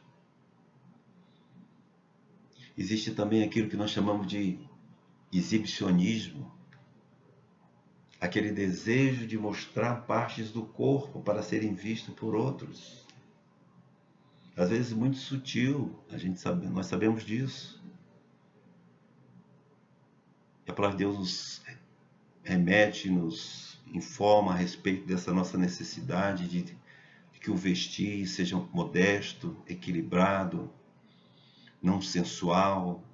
Existe também aquilo que nós chamamos de exibicionismo. Aquele desejo de mostrar partes do corpo para serem vistos por outros. Às vezes muito sutil, nós sabemos disso. E a palavra de Deus nos remete, nos informa a respeito dessa nossa necessidade de que o vestir seja modesto, equilibrado, não sensual.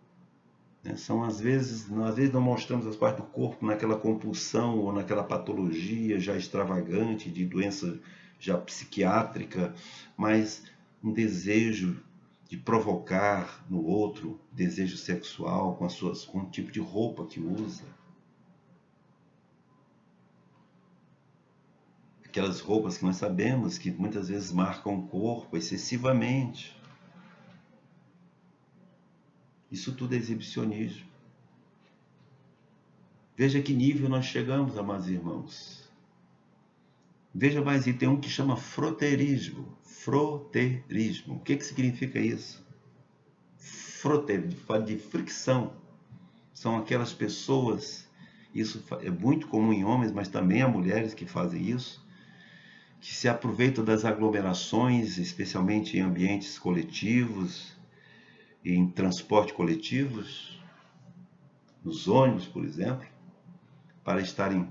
São às vezes não mostramos as partes do corpo naquela compulsão ou naquela patologia já extravagante de doença já psiquiátrica, mas um desejo de provocar no outro desejo sexual com o tipo de roupa que usa. Aquelas roupas que nós sabemos que muitas vezes marcam o corpo excessivamente. Isso tudo é exibicionismo. Veja que nível nós chegamos, amados irmãos. Veja mais, e tem um que chama froterismo. Froterismo. O que significa isso? Froter, fala de fricção. São aquelas pessoas, isso é muito comum em homens, mas também há mulheres que fazem isso, que se aproveitam das aglomerações, especialmente em ambientes coletivos, em transporte coletivos, nos ônibus, por exemplo, para estarem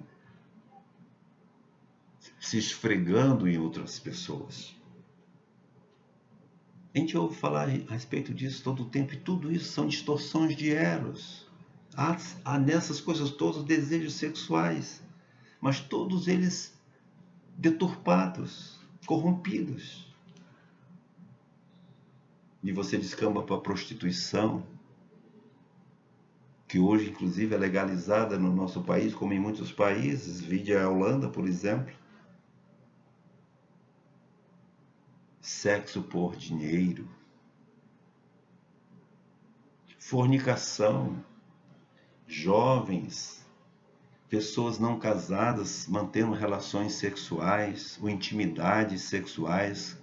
se esfregando em outras pessoas. A gente ouve falar a respeito disso todo o tempo, e tudo isso são distorções de Eros. Há nessas coisas todas desejos sexuais, mas todos eles deturpados, corrompidos. E você descamba para a prostituição, que hoje inclusive é legalizada no nosso país, como em muitos países, vide a Holanda, por exemplo. Sexo por dinheiro, fornicação, jovens, pessoas não casadas mantendo relações sexuais ou intimidades sexuais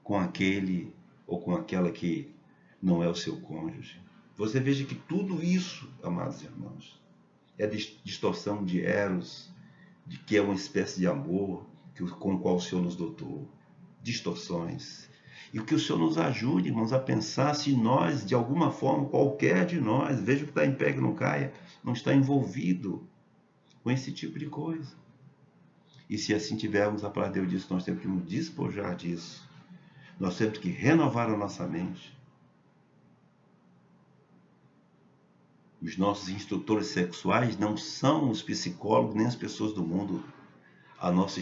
com aquele ou com aquela que não é o seu cônjuge. Você veja que tudo isso, amados irmãos, é distorção de Eros, de que é uma espécie de amor com o qual o Senhor nos dotou. Distorções. E que o Senhor nos ajude, irmãos, a pensar se nós, de alguma forma, qualquer de nós, veja que está em pé que não caia, não está envolvido com esse tipo de coisa. E se assim tivermos, a palavra de Deus diz que nós temos que nos despojar disso. Nós temos que renovar a nossa mente. Os nossos instrutores sexuais não são os psicólogos nem as pessoas do mundo. A nossa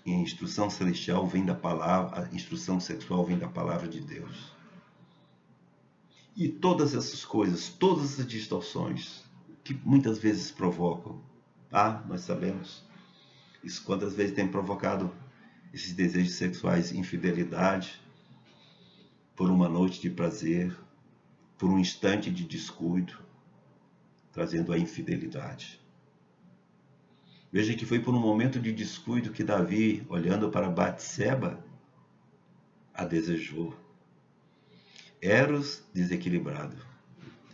instrução celestial vem da palavra, a instrução sexual vem da palavra de Deus. E todas essas coisas, todas essas distorções, que muitas vezes provocam, nós sabemos, isso quantas vezes tem provocado esses desejos sexuais, infidelidade, por uma noite de prazer, por um instante de descuido, trazendo a infidelidade. Veja que foi por um momento de descuido que Davi, olhando para Batseba, a desejou. Eros desequilibrado.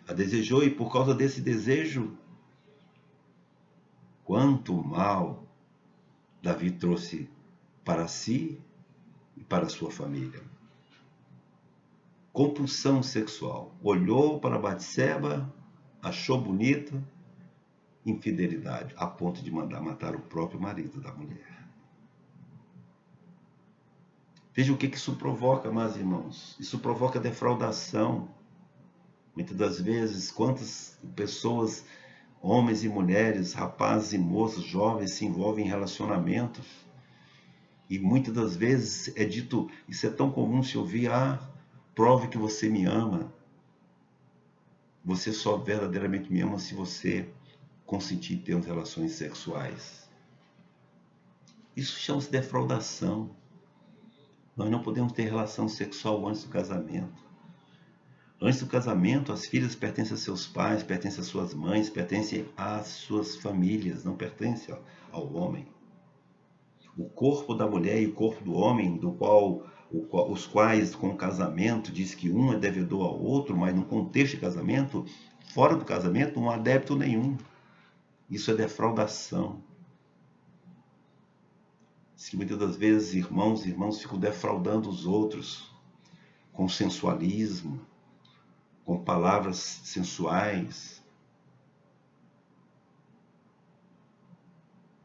A desejou, e por causa desse desejo, quanto mal Davi trouxe para si e para sua família. Compulsão sexual. Olhou para Batseba, achou bonita, infidelidade, a ponto de mandar matar o próprio marido da mulher. Veja o que isso provoca, meus irmãos. Isso provoca defraudação. Muitas das vezes, quantas pessoas, homens e mulheres, rapazes e moças, jovens, se envolvem em relacionamentos. E muitas das vezes é dito, isso é tão comum se ouvir, prove que você me ama. Você só verdadeiramente me ama se você consentir ter relações sexuais. Isso chama-se defraudação. Nós não podemos ter relação sexual antes do casamento. Antes do casamento, as filhas pertencem a seus pais, pertencem às suas mães, pertencem às suas famílias, não pertencem ao homem. O corpo da mulher e o corpo do homem, os quais, com o casamento, diz que um é devedor ao outro, mas no contexto de casamento, fora do casamento, não há débito nenhum. Isso é defraudação. Se muitas das vezes irmãos ficam defraudando os outros com sensualismo, com palavras sensuais.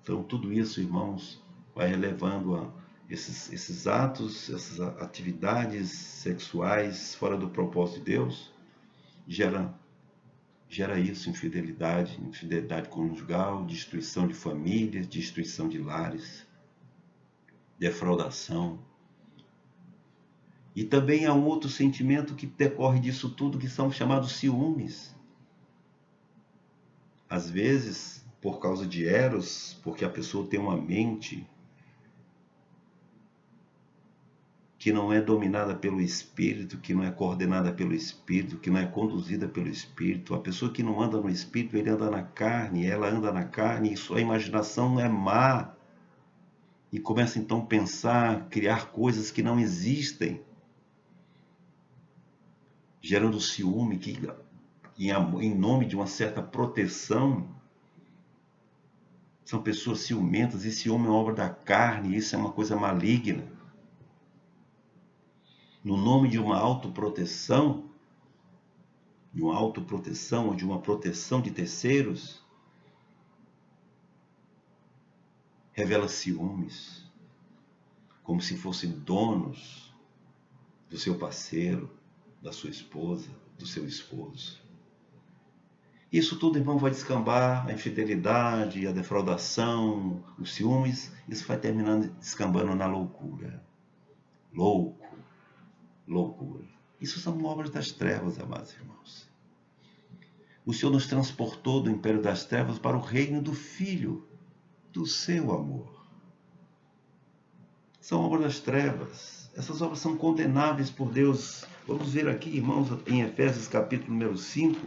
Então, tudo isso, irmãos, vai levando a esses atos, essas atividades sexuais fora do propósito de Deus, gera isso, infidelidade conjugal, destruição de famílias, destruição de lares, defraudação. E também há um outro sentimento que decorre disso tudo, que são chamados ciúmes. Às vezes, por causa de Eros, porque a pessoa tem uma mente que não é dominada pelo Espírito, que não é coordenada pelo Espírito, que não é conduzida pelo Espírito. A pessoa que não anda no Espírito, ele anda na carne, ela anda na carne, e sua imaginação é má. E começa então a pensar, criar coisas que não existem, gerando ciúme, que em nome de uma certa proteção, são pessoas ciumentas, e ciúme é obra da carne, isso é uma coisa maligna. No nome de uma autoproteção, ou de uma proteção de terceiros, revela ciúmes, como se fossem donos do seu parceiro, da sua esposa, do seu esposo. Isso tudo, irmão, vai descambar, a infidelidade, a defraudação, os ciúmes, isso vai terminando descambando na loucura. Loucura. Isso são obras das trevas, amados irmãos. O Senhor nos transportou do império das trevas para o reino do Filho, do seu amor. São obras das trevas. Essas obras são condenáveis por Deus. Vamos ver aqui, irmãos, em Efésios capítulo número 5,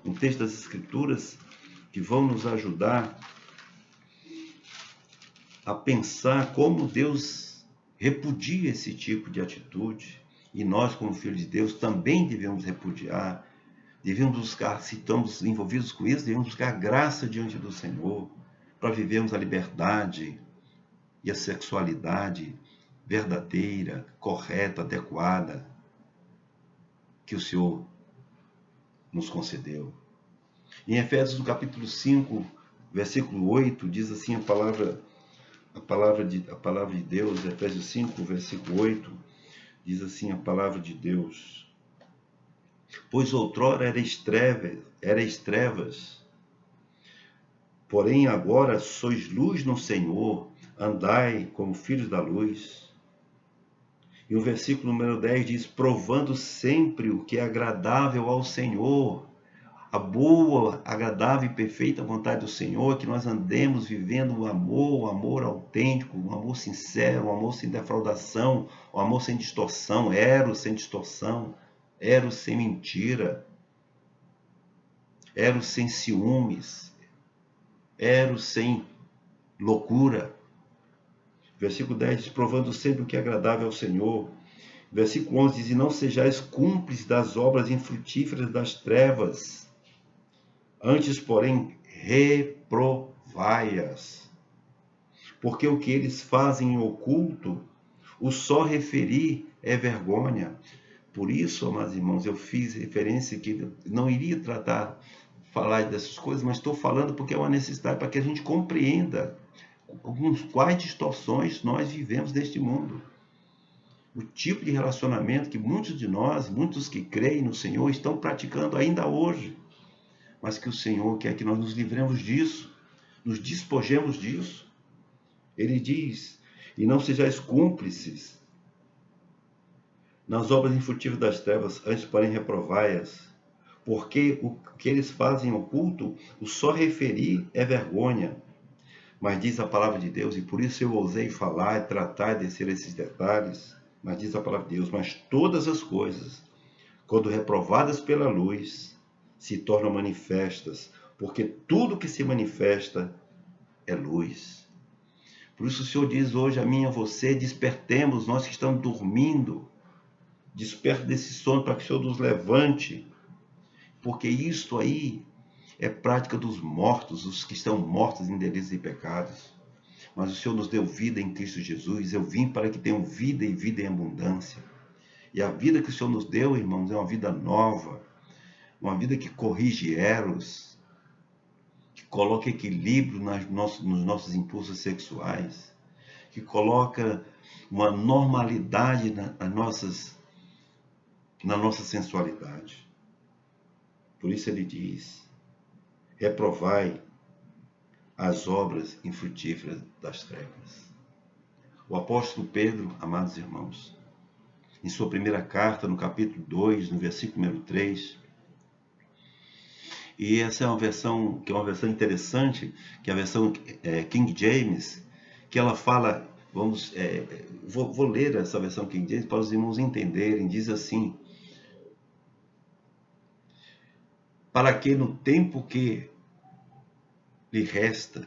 um texto das Escrituras que vão nos ajudar a pensar como Deus repudia esse tipo de atitude. E nós, como filhos de Deus, também devemos repudiar, devemos buscar, se estamos envolvidos com isso, devemos buscar graça diante do Senhor, para vivermos a liberdade e a sexualidade verdadeira, correta, adequada, que o Senhor nos concedeu. Em Efésios, no capítulo 5, versículo 8, diz assim a palavra de Deus, Efésios 5, versículo 8, diz assim a palavra de Deus: pois outrora erais trevas, porém agora sois luz no Senhor, andai como filhos da luz. E o versículo número 10 diz: provando sempre o que é agradável ao Senhor. A boa, agradável e perfeita vontade do Senhor é que nós andemos vivendo o amor autêntico, um amor sincero, um amor sem defraudação, um amor sem distorção, eros sem distorção, eros sem mentira, eros sem ciúmes, eros sem loucura. Versículo 10 diz: provando sempre o que é agradável ao Senhor. Versículo 11 diz: e não sejais cúmplices das obras infrutíferas das trevas, antes, porém, reprovai-as. Porque o que eles fazem em oculto, o só referir é vergonha. Por isso, amados irmãos, eu fiz referência que não iria tratar falar dessas coisas, mas estou falando porque é uma necessidade para que a gente compreenda com quais distorções nós vivemos neste mundo. O tipo de relacionamento que muitos de nós, muitos que creem no Senhor, estão praticando ainda hoje. Mas que o Senhor quer que nós nos livremos disso, nos despojemos disso. Ele diz, e não sejais cúmplices nas obras infrutíferas das trevas, antes porém reprovai-as, porque o que eles fazem oculto, o só referir é vergonha. Mas diz a palavra de Deus, e por isso eu ousei falar, tratar e descer esses detalhes, mas diz a palavra de Deus, mas todas as coisas, quando reprovadas pela luz, se tornam manifestas, porque tudo que se manifesta é luz. Por isso o Senhor diz hoje a mim e a você, despertemos, nós que estamos dormindo, desperta desse sono para que o Senhor nos levante, porque isto aí é prática dos mortos, os que estão mortos em delitos e pecados. Mas o Senhor nos deu vida em Cristo Jesus. Eu vim para que tenham vida e vida em abundância. E a vida que o Senhor nos deu, irmãos, é uma vida nova, uma vida que corrige erros, que coloca equilíbrio nos nossos impulsos sexuais, que coloca uma normalidade na nossa sensualidade. Por isso ele diz, reprovai as obras infrutíferas das trevas. O apóstolo Pedro, amados irmãos, em sua primeira carta, no capítulo 2, no versículo número 3, e essa é uma versão que é uma versão interessante, que é a versão King James, que ela fala, vou ler essa versão King James para os irmãos entenderem, diz assim, para que no tempo que lhe resta,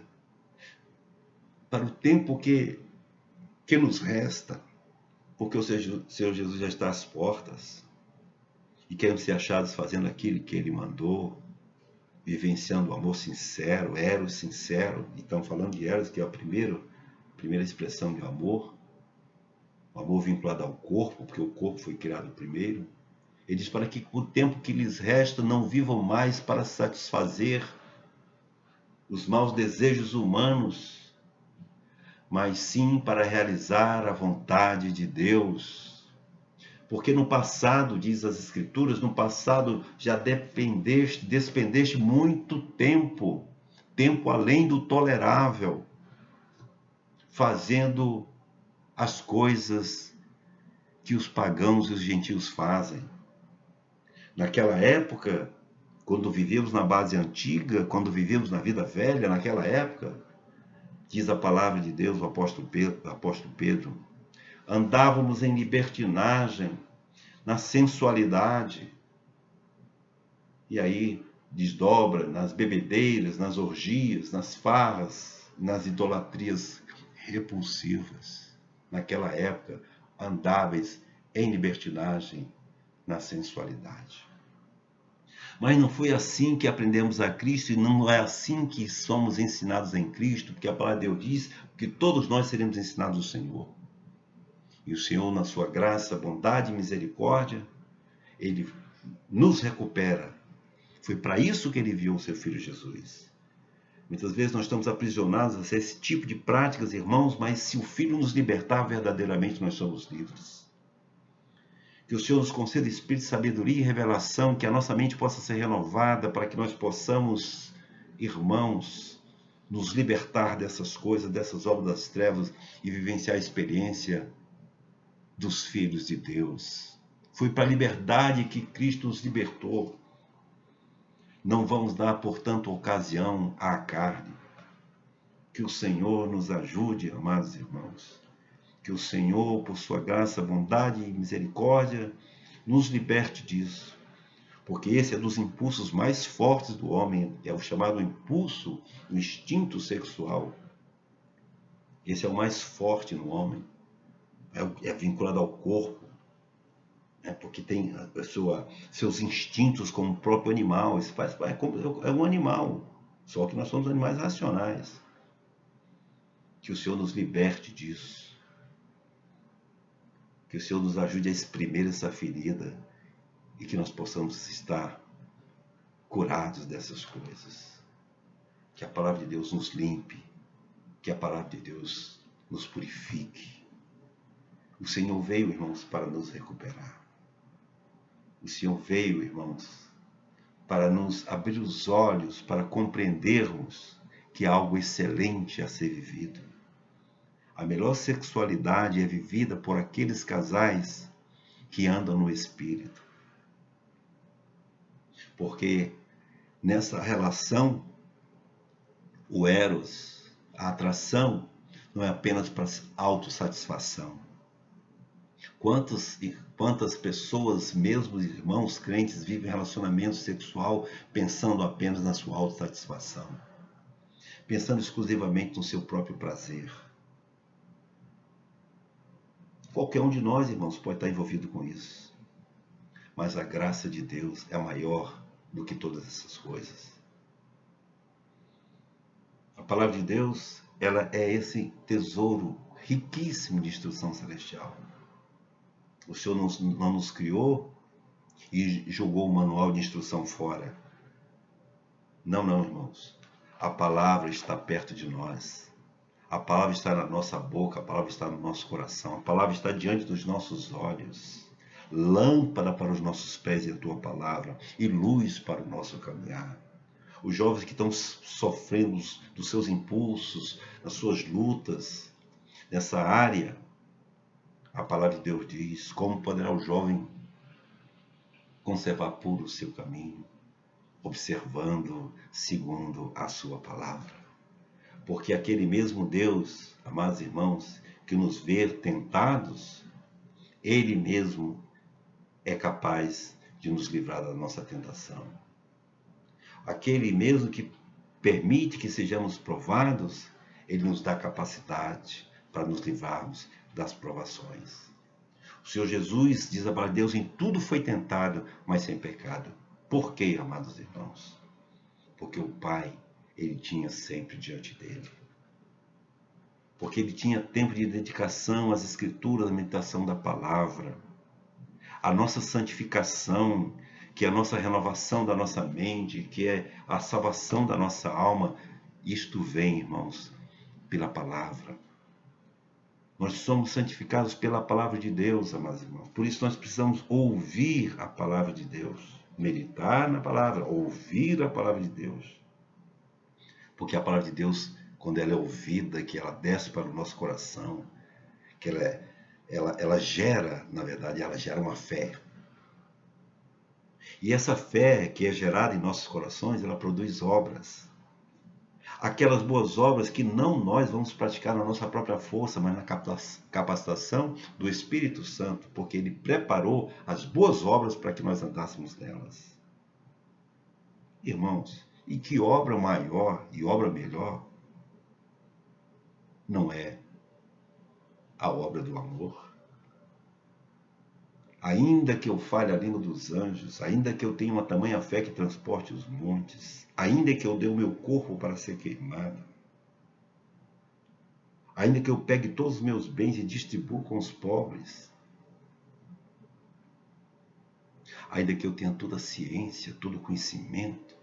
para o tempo que nos resta, porque o Senhor Jesus já está às portas, e queremos ser achados fazendo aquilo que Ele mandou, vivenciando o amor sincero, eros sincero. Então, falando de eros, que é a primeira expressão de amor, o amor vinculado ao corpo, porque o corpo foi criado primeiro. Ele diz para que o tempo que lhes resta não vivam mais para satisfazer os maus desejos humanos, mas sim para realizar a vontade de Deus. Porque no passado, diz as Escrituras, no passado já despendeste muito tempo além do tolerável, fazendo as coisas que os pagãos e os gentios fazem. Naquela época, quando vivíamos na base antiga, quando vivíamos na vida velha, naquela época, diz a palavra de Deus, o apóstolo Pedro, andávamos em libertinagem, na sensualidade, e aí desdobra nas bebedeiras, nas orgias, nas farras, nas idolatrias repulsivas. Naquela época, andáveis em libertinagem, na sensualidade. Mas não foi assim que aprendemos a Cristo, e não é assim que somos ensinados em Cristo, porque a palavra de Deus diz que todos nós seremos ensinados do Senhor. E o Senhor, na sua graça, bondade e misericórdia, Ele nos recupera. Foi para isso que Ele enviou o seu Filho Jesus. Muitas vezes nós estamos aprisionados a esse tipo de práticas, irmãos, mas se o Filho nos libertar, verdadeiramente nós somos livres. Que o Senhor nos conceda espírito de sabedoria e revelação, que a nossa mente possa ser renovada para que nós possamos, irmãos, nos libertar dessas coisas, dessas obras das trevas e vivenciar a experiência dos filhos de Deus. Foi para a liberdade que Cristo nos libertou. Não vamos dar, portanto, ocasião à carne. Que o Senhor nos ajude, amados irmãos. Que o Senhor, por sua graça, bondade e misericórdia, nos liberte disso. Porque esse é dos impulsos mais fortes do homem, é o chamado impulso, o instinto sexual. Esse é o mais forte no homem. É vinculado ao corpo. Porque tem seus instintos como o próprio animal. Isso é um animal, só que nós somos animais racionais. Que o Senhor nos liberte disso. Que o Senhor nos ajude a exprimir essa ferida e que nós possamos estar curados dessas coisas. Que a palavra de Deus nos limpe, que a palavra de Deus nos purifique. O Senhor veio, irmãos, para nos recuperar. O Senhor veio, irmãos, para nos abrir os olhos, para compreendermos que há algo excelente a ser vivido. A melhor sexualidade é vivida por aqueles casais que andam no Espírito. Porque nessa relação, o eros, a atração, não é apenas para autossatisfação. Quantas pessoas, mesmo irmãos crentes, vivem relacionamento sexual pensando apenas na sua autossatisfação, pensando exclusivamente no seu próprio prazer. Qualquer um de nós, irmãos, pode estar envolvido com isso. Mas a graça de Deus é maior do que todas essas coisas. A palavra de Deus, ela é esse tesouro riquíssimo de instrução celestial. O Senhor não nos criou e jogou o manual de instrução fora. Não, irmãos. A palavra está perto de nós. A palavra está na nossa boca, a palavra está no nosso coração, a palavra está diante dos nossos olhos. Lâmpada para os nossos pés é a tua palavra e luz para o nosso caminhar. Os jovens que estão sofrendo dos seus impulsos, das suas lutas, nessa área, a palavra de Deus diz: como poderá o jovem conservar puro o seu caminho, observando segundo a sua palavra? Porque aquele mesmo Deus, amados irmãos, que nos vê tentados, Ele mesmo é capaz de nos livrar da nossa tentação. Aquele mesmo que permite que sejamos provados, Ele nos dá capacidade para nos livrarmos das provações. O Senhor Jesus, diz a palavra de Deus, em tudo foi tentado, mas sem pecado. Por quê, amados irmãos? Porque o Pai, Ele tinha sempre diante dele. Porque Ele tinha tempo de dedicação às Escrituras, à meditação da palavra. A nossa santificação, que é a nossa renovação da nossa mente, que é a salvação da nossa alma, isto vem, irmãos, pela palavra. Nós somos santificados pela palavra de Deus, amados irmãos. Por isso nós precisamos ouvir a palavra de Deus, meditar na palavra, ouvir a palavra de Deus. Porque a palavra de Deus, quando ela é ouvida, que ela desce para o nosso coração, que ela gera, na verdade, ela gera uma fé. E essa fé que é gerada em nossos corações, ela produz obras. Aquelas boas obras que não nós vamos praticar na nossa própria força, mas na capacitação do Espírito Santo, porque Ele preparou as boas obras para que nós andássemos nelas. Irmãos, e que obra maior e obra melhor não é a obra do amor? Ainda que eu fale a língua dos anjos, ainda que eu tenha uma tamanha fé que transporte os montes, ainda que eu dê o meu corpo para ser queimado, ainda que eu pegue todos os meus bens e distribua com os pobres, ainda que eu tenha toda a ciência, todo o conhecimento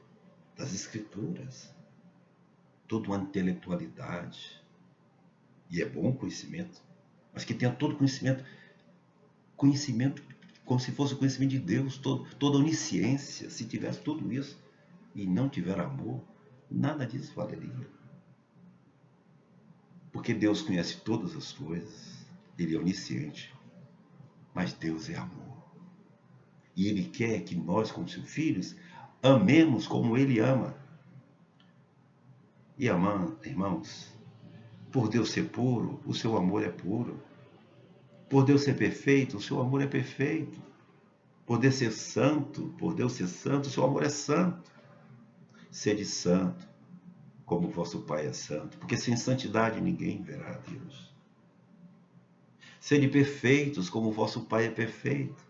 das Escrituras, toda uma intelectualidade, e é bom conhecimento, mas que tenha todo o conhecimento como se fosse o conhecimento de Deus, toda a onisciência. Se tivesse tudo isso e não tiver amor, nada disso valeria. Porque Deus conhece todas as coisas, Ele é onisciente, mas Deus é amor. E Ele quer que nós, como seus filhos, amemos como Ele ama. E irmãos, por Deus ser puro, o seu amor é puro. Por Deus ser perfeito, o seu amor é perfeito. Por Deus ser santo, o seu amor é santo. Sede santo, como vosso Pai é santo, porque sem santidade ninguém verá a Deus. Sede perfeitos, como vosso Pai é perfeito.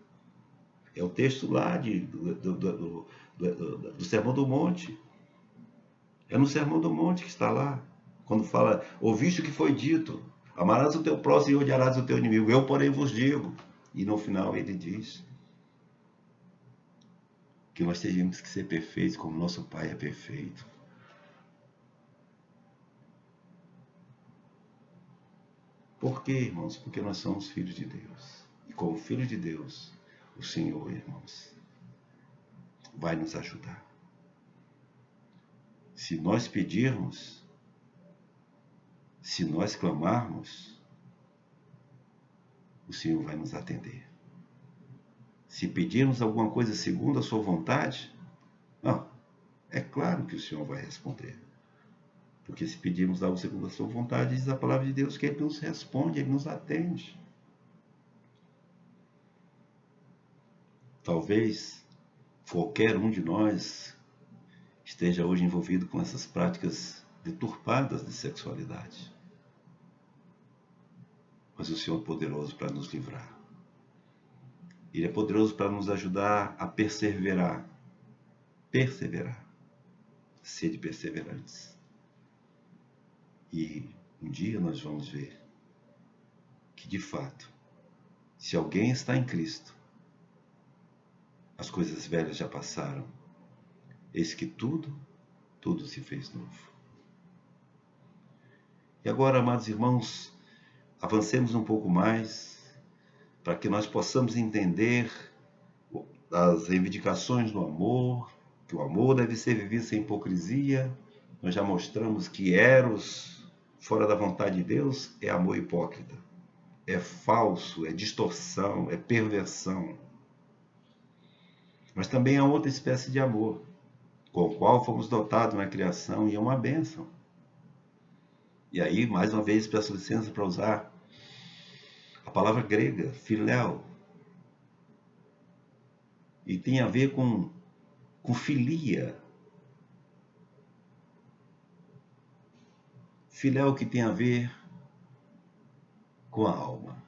É o texto lá do Sermão do Monte. É no Sermão do Monte que está lá, quando fala: ouviste o que foi dito, amarás o teu próximo e odiarás o teu inimigo. Eu, porém, vos digo. E no final ele diz que nós teríamos que ser perfeitos como nosso Pai é perfeito. Por quê, irmãos? Porque nós somos filhos de Deus. E como filhos de Deus, o Senhor, irmãos, vai nos ajudar. Se nós pedirmos, se nós clamarmos, o Senhor vai nos atender. Se pedirmos alguma coisa segundo a sua vontade, não, é claro que o Senhor vai responder. Porque se pedirmos algo segundo a sua vontade, diz a palavra de Deus que Ele nos responde, Ele nos atende. Talvez qualquer um de nós esteja hoje envolvido com essas práticas deturpadas de sexualidade. Mas o Senhor é poderoso para nos livrar. Ele é poderoso para nos ajudar a perseverar. Perseverar. Sede perseverantes. E um dia nós vamos ver que, de fato, se alguém está em Cristo, as coisas velhas já passaram. Eis que tudo se fez novo. E agora, amados irmãos, avancemos um pouco mais para que nós possamos entender as reivindicações do amor, que o amor deve ser vivido sem hipocrisia. Nós já mostramos que eros, fora da vontade de Deus, é amor hipócrita. É falso, é distorção, é perversão. Mas também há outra espécie de amor, com o qual fomos dotados na criação, e é uma bênção. E aí, mais uma vez, peço licença para usar a palavra grega, filéu, e tem a ver com filia. Filéu que tem a ver com a alma.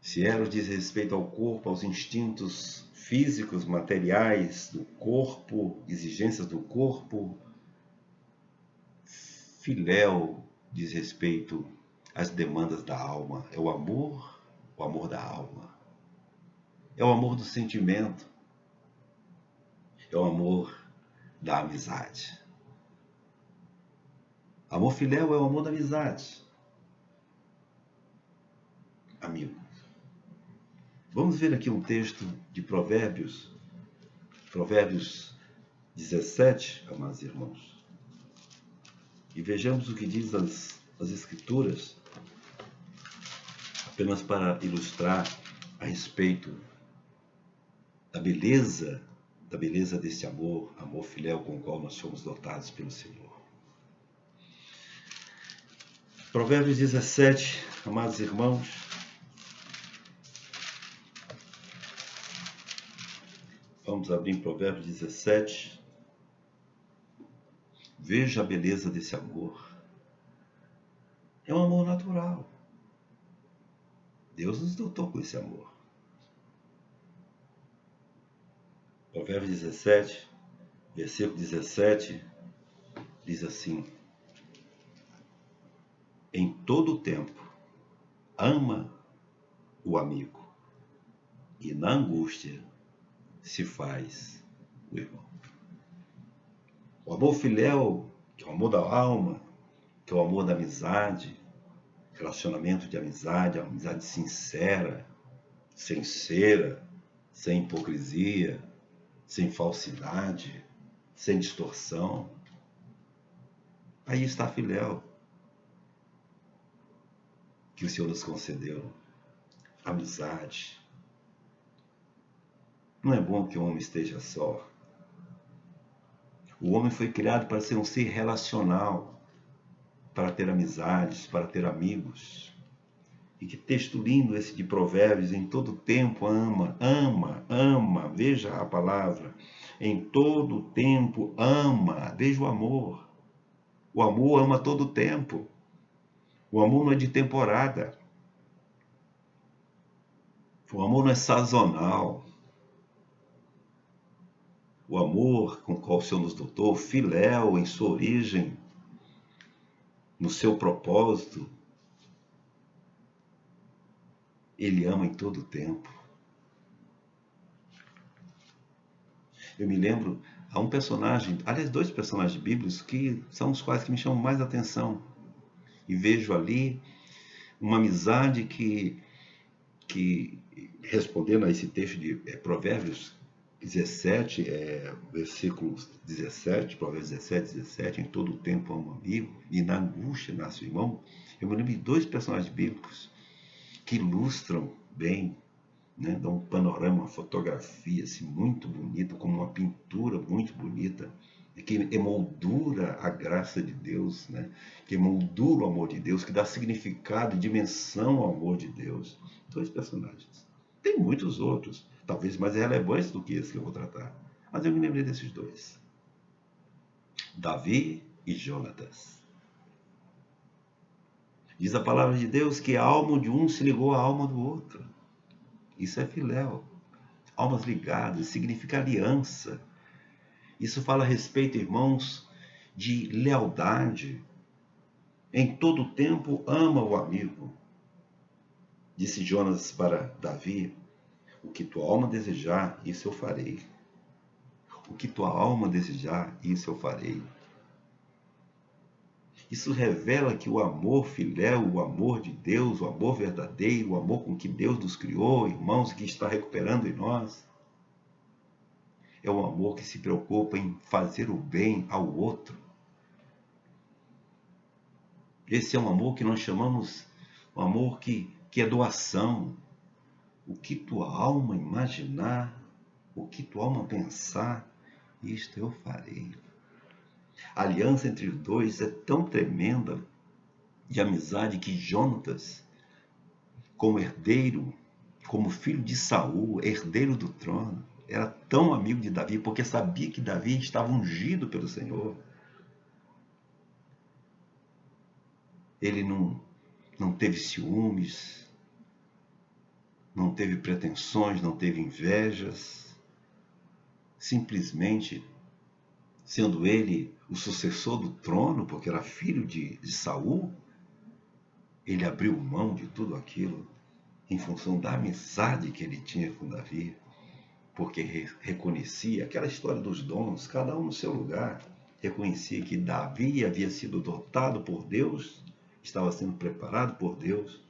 Se eros diz respeito ao corpo, aos instintos físicos, materiais do corpo, exigências do corpo, filéu diz respeito às demandas da alma. É o amor da alma. É o amor do sentimento. É o amor da amizade. Amor filéu é o amor da amizade. Amigo, vamos ver aqui um texto de Provérbios 17, amados irmãos. E vejamos o que diz as Escrituras, apenas para ilustrar a respeito da beleza desse amor filéu com o qual nós somos dotados pelo Senhor. Provérbios 17, amados irmãos, vamos abrir em Provérbios 17. Veja a beleza desse amor. É um amor natural. Deus nos dotou com esse amor. Provérbios 17, versículo 17, diz assim: em todo o tempo, ama o amigo, e na angústia se faz o irmão. O amor filéu, que é o amor da alma, que é o amor da amizade, relacionamento de amizade, amizade sincera, sincera, sem hipocrisia, sem falsidade, sem distorção. Aí está a filéu que o Senhor nos concedeu. Amizade. Não é bom que o homem esteja só. O homem foi criado para ser um ser relacional, para ter amizades, para ter amigos. E que texto lindo esse de Provérbios: em todo tempo ama, ama, ama. Veja a palavra. Em todo tempo ama. Veja o amor. O amor ama todo o tempo. O amor não é de temporada. O amor não é sazonal. O amor com o qual o Senhor nos dotou, filéu em sua origem, no seu propósito, Ele ama em todo o tempo. Eu me lembro, há um personagem, aliás, dois personagens bíblicos que são os quais que me chamam mais atenção. E vejo ali uma amizade que respondendo a esse texto de Provérbios 17, versículos 17, Provérbios 17, 17, em todo o tempo há um amigo, e na angústia nasce o irmão. Eu me lembro de dois personagens bíblicos que ilustram bem, né, dão um panorama, uma fotografia assim, muito bonita, como uma pintura muito bonita, que emoldura a graça de Deus, né, que emoldura o amor de Deus, que dá significado e dimensão ao amor de Deus. Dois personagens. Tem muitos outros, talvez mais relevantes do que esse que eu vou tratar, mas eu me lembrei desses dois. Davi e Jonatas. Diz a palavra de Deus que a alma de um se ligou à alma do outro. Isso é filéu. Almas ligadas, significa aliança. Isso fala a respeito, irmãos, de lealdade. Em todo tempo ama o amigo. Disse Jonas para Davi: o que tua alma desejar, isso eu farei. O que tua alma desejar, isso eu farei. Isso revela que o amor filéu, o amor de Deus, o amor verdadeiro, o amor com que Deus nos criou, irmãos, que está recuperando em nós, é um amor que se preocupa em fazer o bem ao outro. Esse é um amor que nós chamamos um amor que é doação. O que tua alma imaginar, o que tua alma pensar, isto eu farei. A aliança entre os dois é tão tremenda de amizade que Jonatas, como herdeiro, como filho de Saul, herdeiro do trono, era tão amigo de Davi, porque sabia que Davi estava ungido pelo Senhor. Ele não teve ciúmes, não teve pretensões, não teve invejas. Simplesmente, sendo ele o sucessor do trono, porque era filho de Saul, ele abriu mão de tudo aquilo em função da amizade que ele tinha com Davi, porque reconhecia aquela história dos dons, cada um no seu lugar, reconhecia que Davi havia sido dotado por Deus, estava sendo preparado por Deus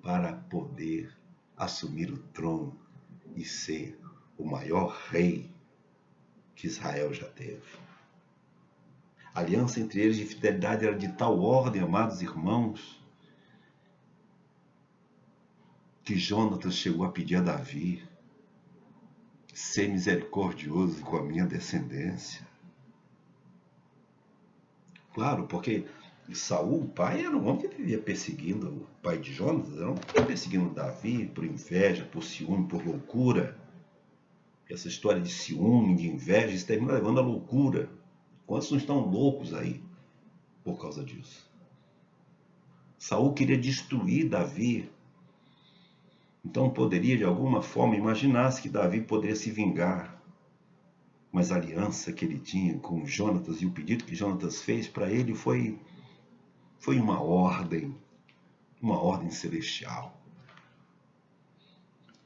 para poder assumir o trono e ser o maior rei que Israel já teve. A aliança entre eles de fidelidade era de tal ordem, amados irmãos, que Jonatas chegou a pedir a Davi: ser misericordioso com a minha descendência. Claro, porque Saul, o pai, era um homem que vivia perseguindo, o pai de Jonatas, era um homem que vivia perseguindo Davi por inveja, por ciúme, por loucura. Essa história de ciúme, de inveja, isso termina levando à loucura. Quantos não estão loucos aí por causa disso? Saul queria destruir Davi. Então poderia, de alguma forma, imaginar-se que Davi poderia se vingar. Mas a aliança que ele tinha com Jonatas e o pedido que Jonatas fez para ele foi uma ordem celestial.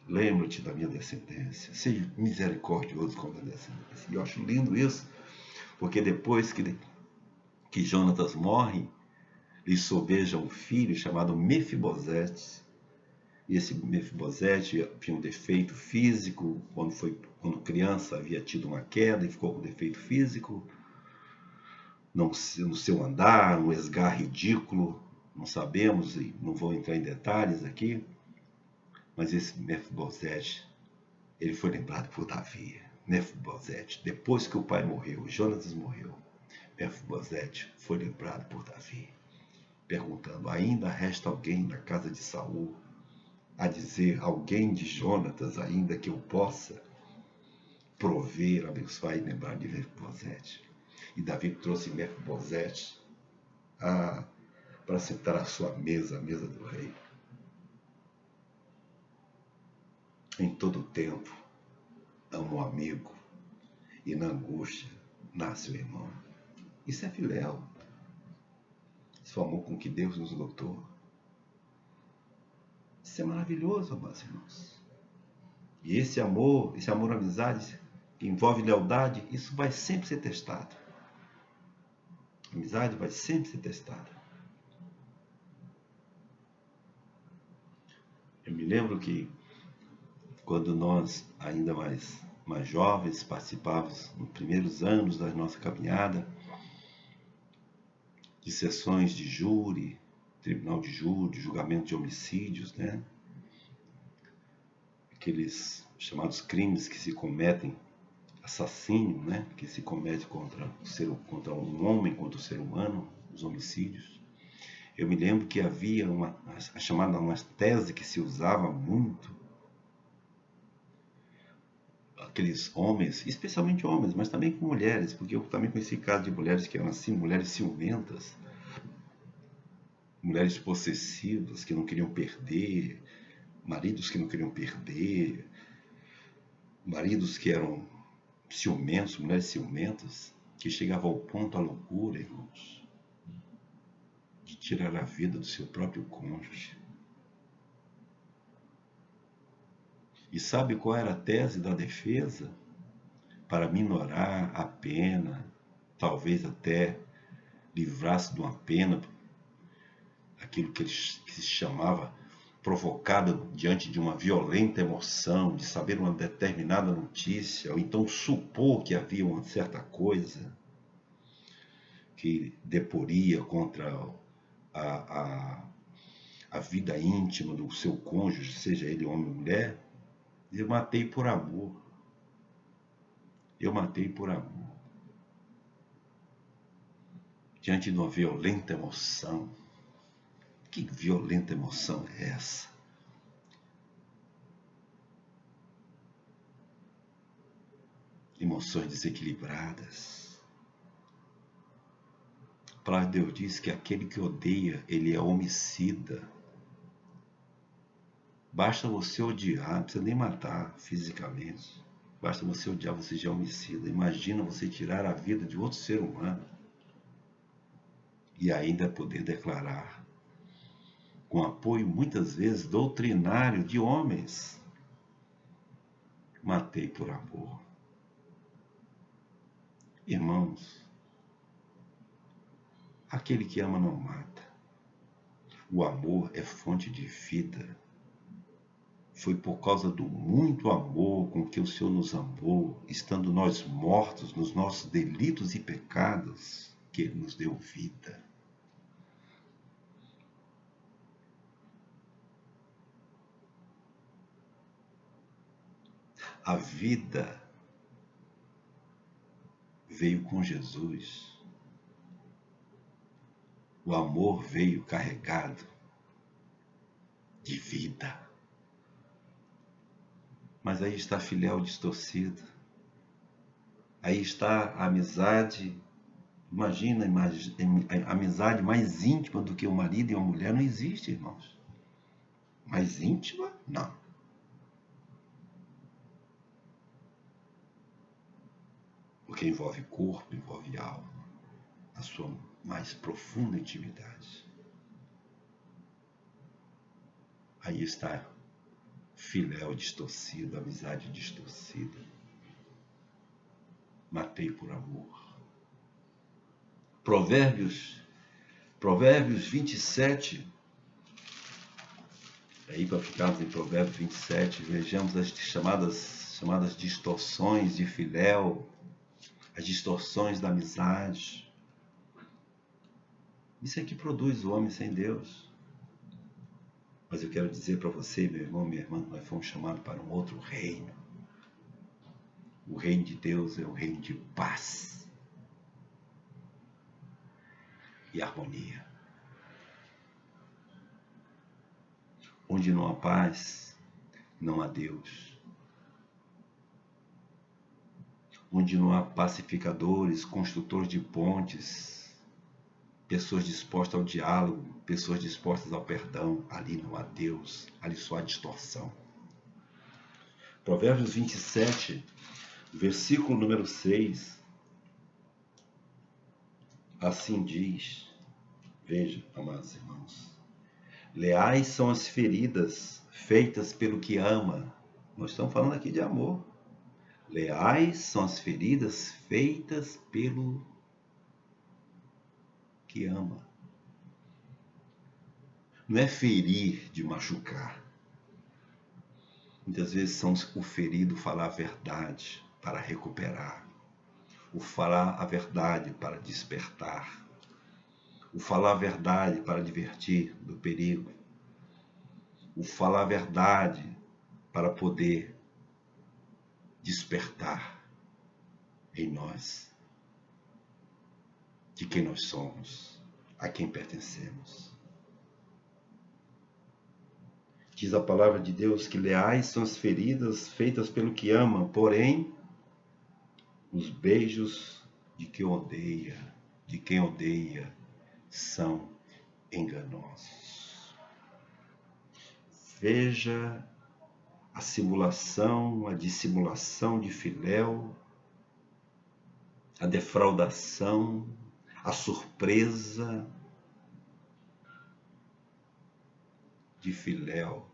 Lembra-te da minha descendência, seja misericordioso com a minha descendência. E eu acho lindo isso, porque depois que Jonatas morre, lhe sobeja um filho chamado Mefibosete. E esse Mefibosete tinha um defeito físico, quando criança havia tido uma queda e ficou com defeito físico, no seu andar, um esgar ridículo, não sabemos e não vou entrar em detalhes aqui, mas esse Mefibosete, ele foi lembrado por Davi. Mefibosete, depois que o pai morreu, Jonatas morreu, Mefibosete foi lembrado por Davi, perguntando: ainda resta alguém na casa de Saul a dizer, alguém de Jonatas ainda que eu possa prover, abençoar e lembrar de Mefibosete? E Davi trouxe Mefibosete para sentar à sua mesa, a mesa do rei. Em todo tempo, amo o amigo, e na angústia nasce o irmão. Isso é filéu. Isso é o amor com que Deus nos dotou. Isso é maravilhoso, amados irmãos. E esse amor, amizade, que envolve lealdade, isso vai sempre ser testado. A amizade vai sempre ser testada. Eu me lembro que quando nós, ainda mais jovens, participávamos nos primeiros anos da nossa caminhada, de sessões de júri, tribunal de júri, julgamento de homicídios, né? Aqueles chamados crimes que se cometem, assassínio, né? Que se comete contra um homem, contra o ser humano, os homicídios. Eu me lembro que havia uma tese que se usava muito, aqueles homens, especialmente homens, mas também com mulheres, porque eu também conheci casos de mulheres que eram assim, mulheres ciumentas, mulheres possessivas que não queriam perder, maridos que não queriam perder, maridos que eram ciumentos, mulheres ciumentas, que chegavam ao ponto, à loucura, irmãos, de tirar a vida do seu próprio cônjuge. E sabe qual era a tese da defesa? Para minorar a pena, talvez até livrar-se de uma pena, aquilo que se chamava provocada diante de uma violenta emoção, de saber uma determinada notícia, ou então supor que havia uma certa coisa que deporia contra a vida íntima do seu cônjuge, seja ele homem ou mulher. Eu matei por amor. Eu matei por amor. Diante de uma violenta emoção. Que violenta emoção é essa? Emoções desequilibradas. A palavra de Deus diz que aquele que odeia, ele é homicida. Basta você odiar, não precisa nem matar fisicamente. Basta você odiar, você já é homicida. Imagina você tirar a vida de outro ser humano e ainda poder declarar, com apoio muitas vezes doutrinário de homens, matei por amor. Irmãos, aquele que ama não mata. O amor é fonte de vida. Foi por causa do muito amor com que o Senhor nos amou, estando nós mortos nos nossos delitos e pecados, que Ele nos deu vida. A vida veio com Jesus. O amor veio carregado de vida. Mas aí está filéu distorcido. Aí está a amizade. Imagina, a amizade mais íntima do que um marido e uma mulher não existe, irmãos. Mais íntima? Não. Porque envolve corpo, envolve alma, a sua mais profunda intimidade. Aí está filéu distorcido, amizade distorcida. Matei por amor. Provérbios 27. Aí para ficarmos em Provérbios 27, vejamos as chamadas distorções de filéu, as distorções da amizade. Isso é que produz o homem sem Deus. Mas eu quero dizer para você, meu irmão, minha irmã, nós fomos chamados para um outro reino. O reino de Deus é um reino de paz e harmonia. Onde não há paz, não há Deus. Onde não há pacificadores, construtores de pontes, pessoas dispostas ao diálogo, pessoas dispostas ao perdão, ali não há Deus, ali só há distorção. Provérbios 27, versículo número 6, assim diz, veja, amados irmãos, leais são as feridas feitas pelo que ama. Nós estamos falando aqui de amor. Leais são as feridas feitas pelo que ama. Não é ferir de machucar. Muitas vezes são o ferido falar a verdade para recuperar. O falar a verdade para despertar. O falar a verdade para advertir do perigo. O falar a verdade para poder despertar em nós de quem nós somos, a quem pertencemos. Diz a palavra de Deus que leais são as feridas feitas pelo que ama, porém, os beijos de quem odeia, são enganosos. Veja a simulação, a dissimulação de Filéu, a defraudação, a surpresa de Filéu,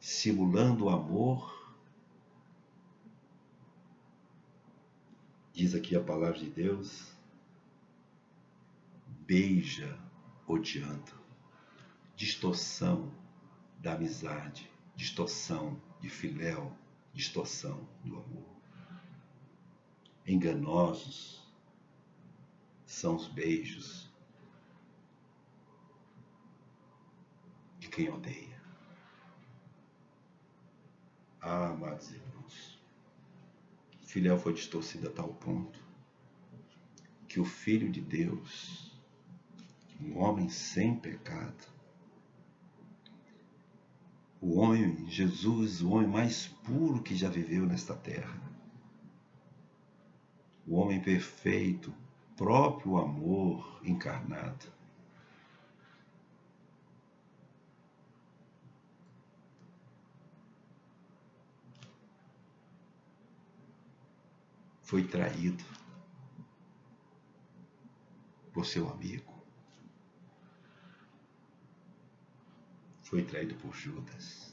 simulando o amor. Diz aqui a palavra de Deus, beija odiando, distorção da amizade, distorção de Filéu, distorção do amor. Enganosos são os beijos de quem odeia. Ah, amados irmãos, Filéu foi distorcido a tal ponto que o Filho de Deus, um homem sem pecado, o homem, Jesus, o homem mais puro que já viveu nesta terra, o homem perfeito, próprio amor encarnado, foi traído por seu amigo. Foi traído por Judas.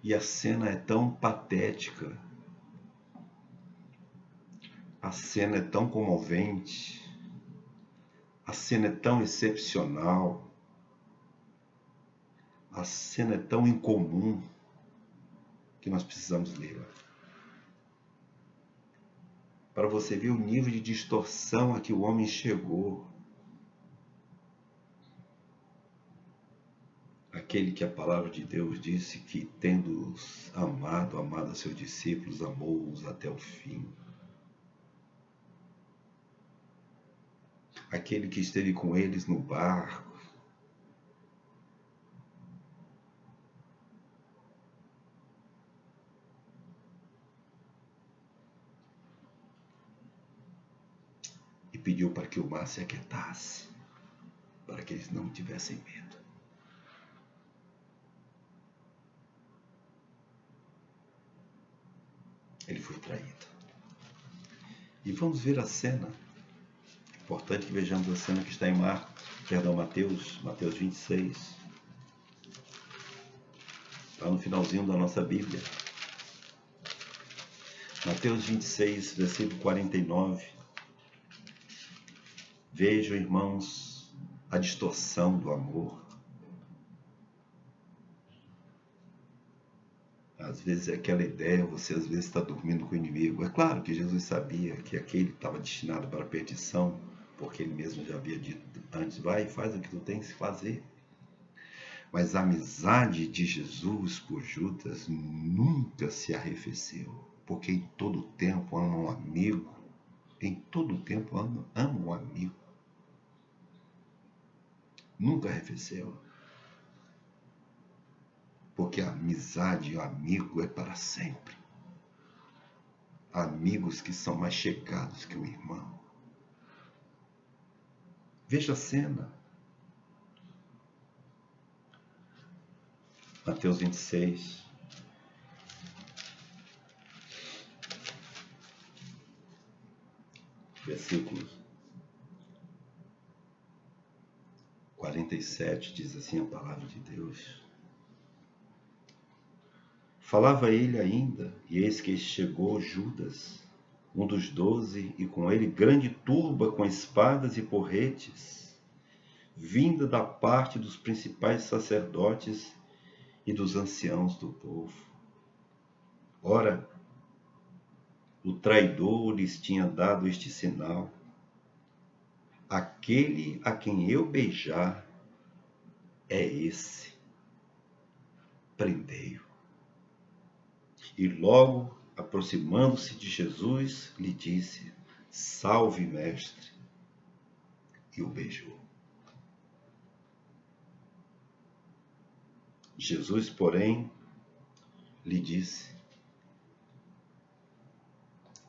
E a cena é tão patética, a cena é tão comovente, a cena é tão excepcional, a cena é tão incomum, que nós precisamos lê-la. Para você ver o nível de distorção a que o homem chegou. Aquele que a palavra de Deus disse que, tendo-os amado a seus discípulos, amou-os até o fim. Aquele que esteve com eles no barco, e pediu para que o mar se aquietasse, para que eles não tivessem medo. Ele foi traído. E vamos ver a cena. Importante que vejamos a cena que está em Mateus 26. Está no finalzinho da nossa Bíblia. Mateus 26, versículo 49. Vejam, irmãos, a distorção do amor. Às vezes é aquela ideia, você às vezes está dormindo com o inimigo. É claro que Jesus sabia que aquele estava destinado para a perdição, porque ele mesmo já havia dito antes, vai e faz o que tu tens que fazer. Mas a amizade de Jesus por Judas nunca se arrefeceu, porque em todo tempo ama um amigo, em todo tempo ama um amigo. Nunca arrefeceu. Porque a amizade e o amigo é para sempre. Há amigos que são mais chegados que o irmão. Veja a cena. Mateus 26. Versículo 47, diz assim a palavra de Deus. Falava ele ainda, e eis que chegou Judas, um dos 12, e com ele grande turba com espadas e porretes, vinda da parte dos principais sacerdotes e dos anciãos do povo. Ora, o traidor lhes tinha dado este sinal: aquele a quem eu beijar é esse, prendei-o. E logo, aproximando-se de Jesus, lhe disse: salve, mestre, e o beijou. Jesus, porém, lhe disse: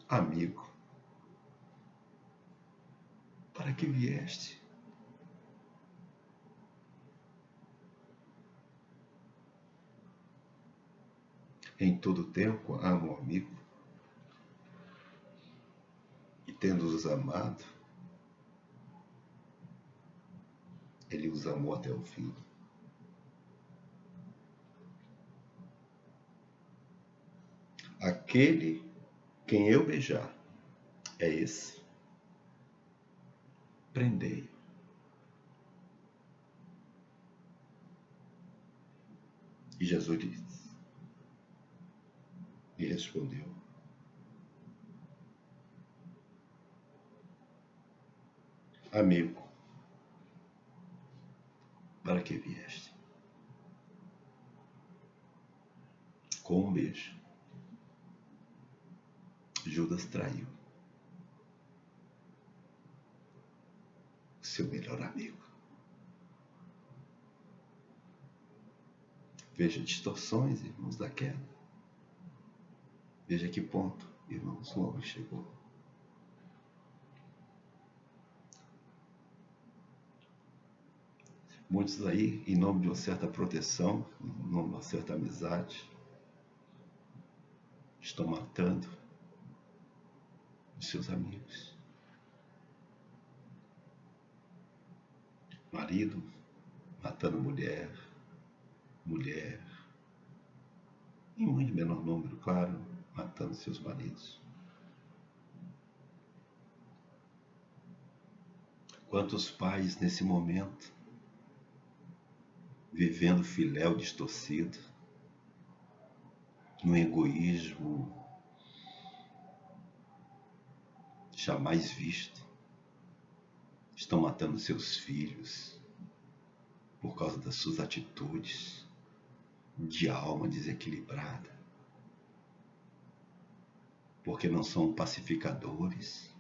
amigo, para que vieste? Em todo tempo amo o amigo, e tendo-os amado, ele os amou até o fim. Aquele quem eu beijar é esse, prendei. E Jesus lhe respondeu: amigo, para que vieste? Com um beijo, Judas traiu seu melhor amigo. Veja distorções, irmãos, da queda. Veja que ponto, irmãos, o homem chegou. Muitos aí, em nome de uma certa proteção, em nome de uma certa amizade, estão matando os seus amigos. Marido matando mulher, mulher, em muito menor número, claro, matando seus maridos. Quantos pais nesse momento, vivendo filéu distorcido, no egoísmo jamais visto, estão matando seus filhos por causa das suas atitudes de alma desequilibrada, porque não são pacificadores,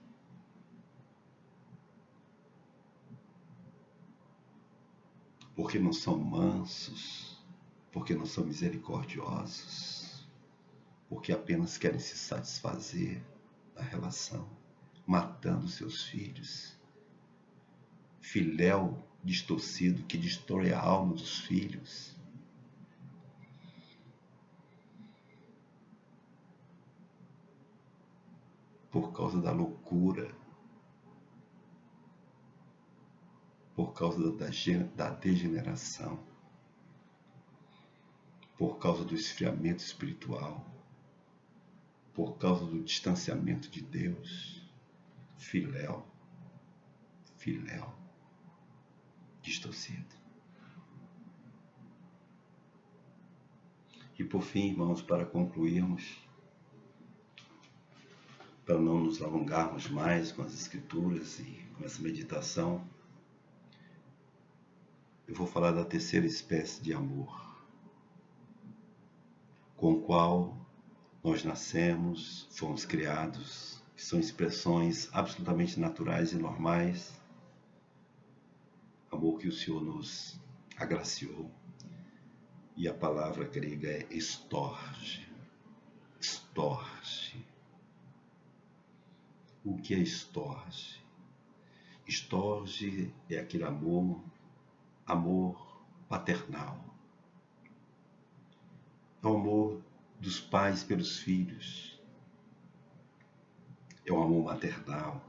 porque não são mansos, porque não são misericordiosos, porque apenas querem se satisfazer da relação, matando seus filhos. Filéu distorcido que destrói a alma dos filhos. Por causa da loucura, por causa da degeneração, por causa do esfriamento espiritual, por causa do distanciamento de Deus. Filéu distorcido. E por fim, irmãos, para concluirmos, para não nos alongarmos mais com as escrituras e com essa meditação, eu vou falar da terceira espécie de amor, com o qual nós nascemos, fomos criados, que são expressões absolutamente naturais e normais, amor que o Senhor nos agraciou. E a palavra grega é estorge. Estorge. O que é estorge? Estorge é aquele amor paternal. É o amor dos pais pelos filhos. É o amor maternal.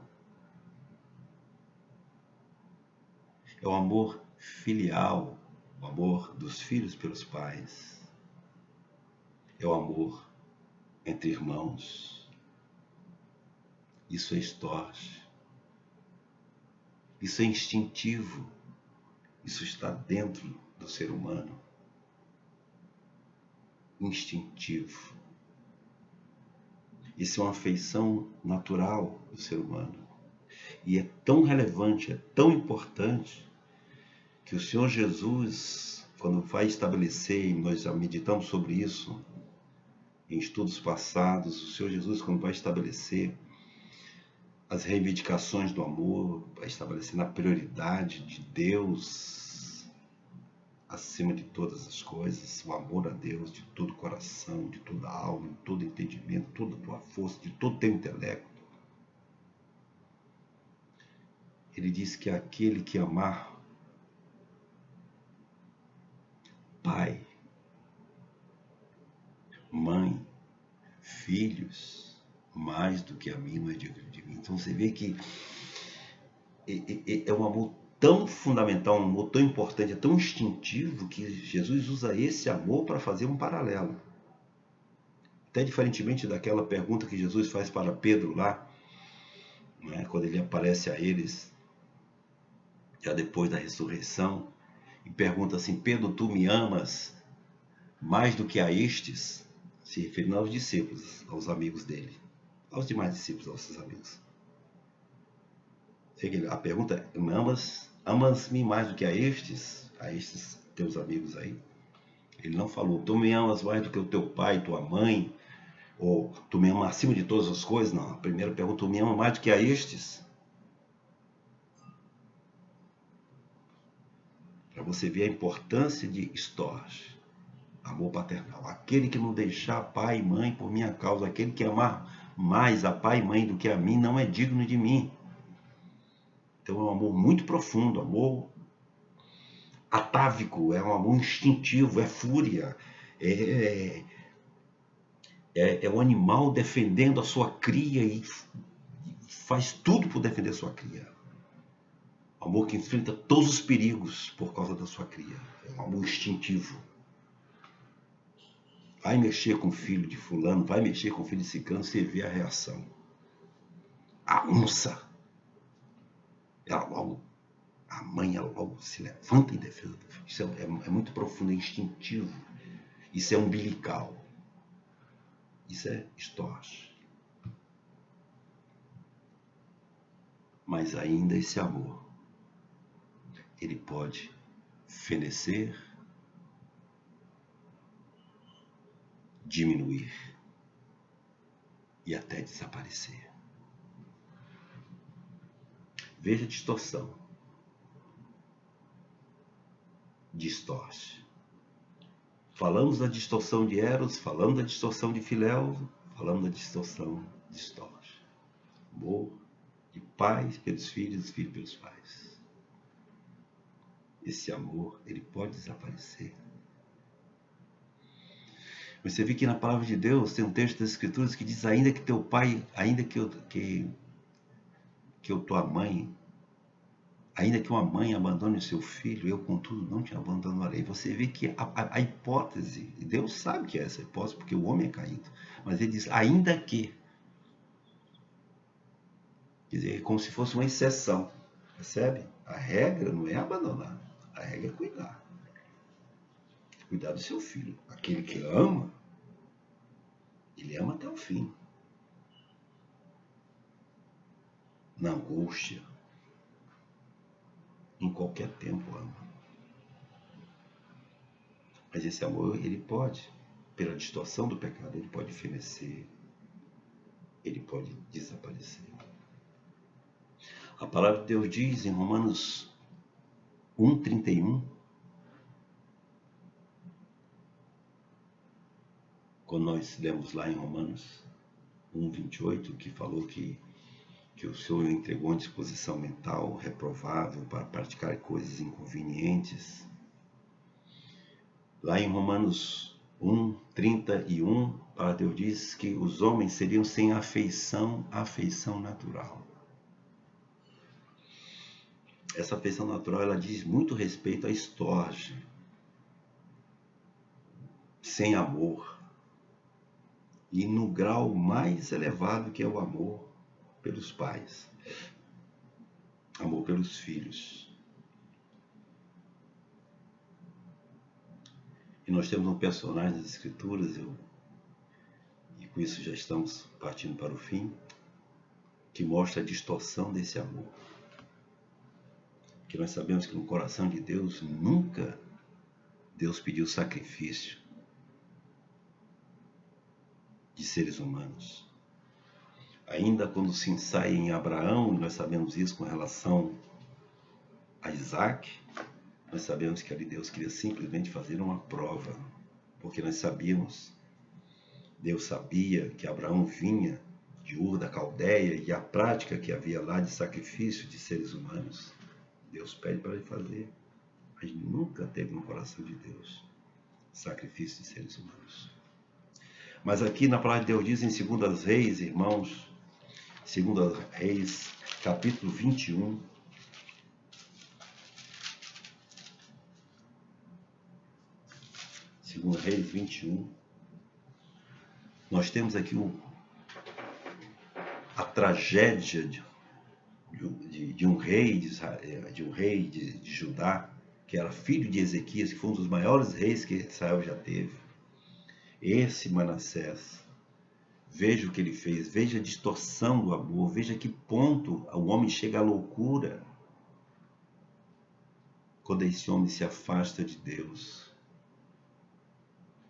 É o amor filial, o amor dos filhos pelos pais. é o amor entre irmãos. Isso é storge. Isso é instintivo. Isso está dentro do ser humano. Instintivo. Isso é uma afeição natural do ser humano. E é tão relevante, é tão importante, que o Senhor Jesus, quando vai estabelecer, e nós já meditamos sobre isso em estudos passados, o Senhor Jesus, quando vai estabelecer as reivindicações do amor, vai estabelecer a prioridade de Deus acima de todas as coisas, o amor a Deus de todo o coração, de toda a alma, de todo entendimento, de toda a tua força, de todo o teu intelecto. Ele diz que aquele que amar pai, mãe, filhos, mais do que a mim, não é digno de mim. Então você vê que é um amor tão fundamental, um amor tão importante, é tão instintivo, que Jesus usa esse amor para fazer um paralelo. Até diferentemente daquela pergunta que Jesus faz para Pedro lá, né, quando ele aparece a eles, já depois da ressurreição, e pergunta assim: Pedro, tu me amas mais do que a estes? Se referindo aos discípulos, aos amigos dele, aos demais discípulos, aos seus amigos. A pergunta é: amas-me mais do que a estes teus amigos aí? Ele não falou: tu me amas mais do que o teu pai, tua mãe, ou tu me amas acima de todas as coisas. Não, a primeira pergunta: tu me amas mais do que a estes? Para você ver a importância de storge, amor paternal. Aquele que não deixar pai e mãe por minha causa, aquele que amar mais a pai e mãe do que a mim, não é digno de mim. Então é um amor muito profundo, amor atávico, é um amor instintivo, é fúria, é um animal defendendo a sua cria e faz tudo por defender a sua cria. Amor que enfrenta todos os perigos por causa da sua cria. É um amor instintivo. Vai mexer com o filho de fulano, vai mexer com o filho de ciclano, você vê a reação. A onça, ela logo, a mãe, ela logo se levanta em defesa do filho. Isso é muito profundo, é instintivo. Isso é umbilical. Isso é storge. Mas ainda esse amor, ele pode fenecer, diminuir e até desaparecer. Veja a distorção. Distorce. Falamos da distorção de Eros, falamos da distorção de Filéu, falamos da distorção de storge. Amor de pais pelos filhos, filhos pelos pais. Esse amor, ele pode desaparecer. Você vê que na palavra de Deus tem um texto das Escrituras que diz: ainda que teu pai, ainda que tua mãe, ainda que uma mãe abandone o seu filho, eu contudo não te abandonarei. Você vê que a hipótese, e Deus sabe que é essa hipótese, porque o homem é caído, mas ele diz: ainda que. Quer dizer, é como se fosse uma exceção. Percebe? A regra não é abandonar, a regra é cuidar. Cuidar do seu filho. Aquele que ama, ele ama até o fim. Na angústia, em qualquer tempo ama. Mas esse amor, ele pode, pela distorção do pecado, ele pode fenecer, ele pode desaparecer. A palavra de Deus diz em Romanos 1:31, quando nós lemos lá em Romanos 1:28, que falou que o Senhor entregou uma disposição mental reprovável para praticar coisas inconvenientes. Lá em Romanos 1:31, a palavra de Deus diz que os homens seriam sem afeição natural. Essa afeição natural, ela diz muito respeito à storge, sem amor. e no grau mais elevado, que é o amor pelos pais, amor pelos filhos. E nós temos um personagem das Escrituras, e com isso já estamos partindo para o fim, que mostra a distorção desse amor. Que nós sabemos que no coração de Deus, nunca Deus pediu sacrifício de seres humanos. Ainda quando se ensaia em Abraão, e nós sabemos isso com relação a Isaac, nós sabemos que ali Deus queria simplesmente fazer uma prova, porque nós sabíamos, Deus sabia que Abraão vinha de Ur da Caldeia e a prática que havia lá de sacrifício de seres humanos, Deus pede para ele fazer, mas nunca teve no coração de Deus sacrifício de seres humanos. Mas aqui na palavra de Deus diz em 2 Reis, irmãos, 2 Reis, capítulo 21, Segunda Reis 21, nós temos aqui a tragédia de um rei de Judá, que era filho de Ezequias, que foi um dos maiores reis que Israel já teve. Esse Manassés, veja o que ele fez, veja a distorção do amor, veja que ponto o homem chega à loucura quando esse homem se afasta de Deus.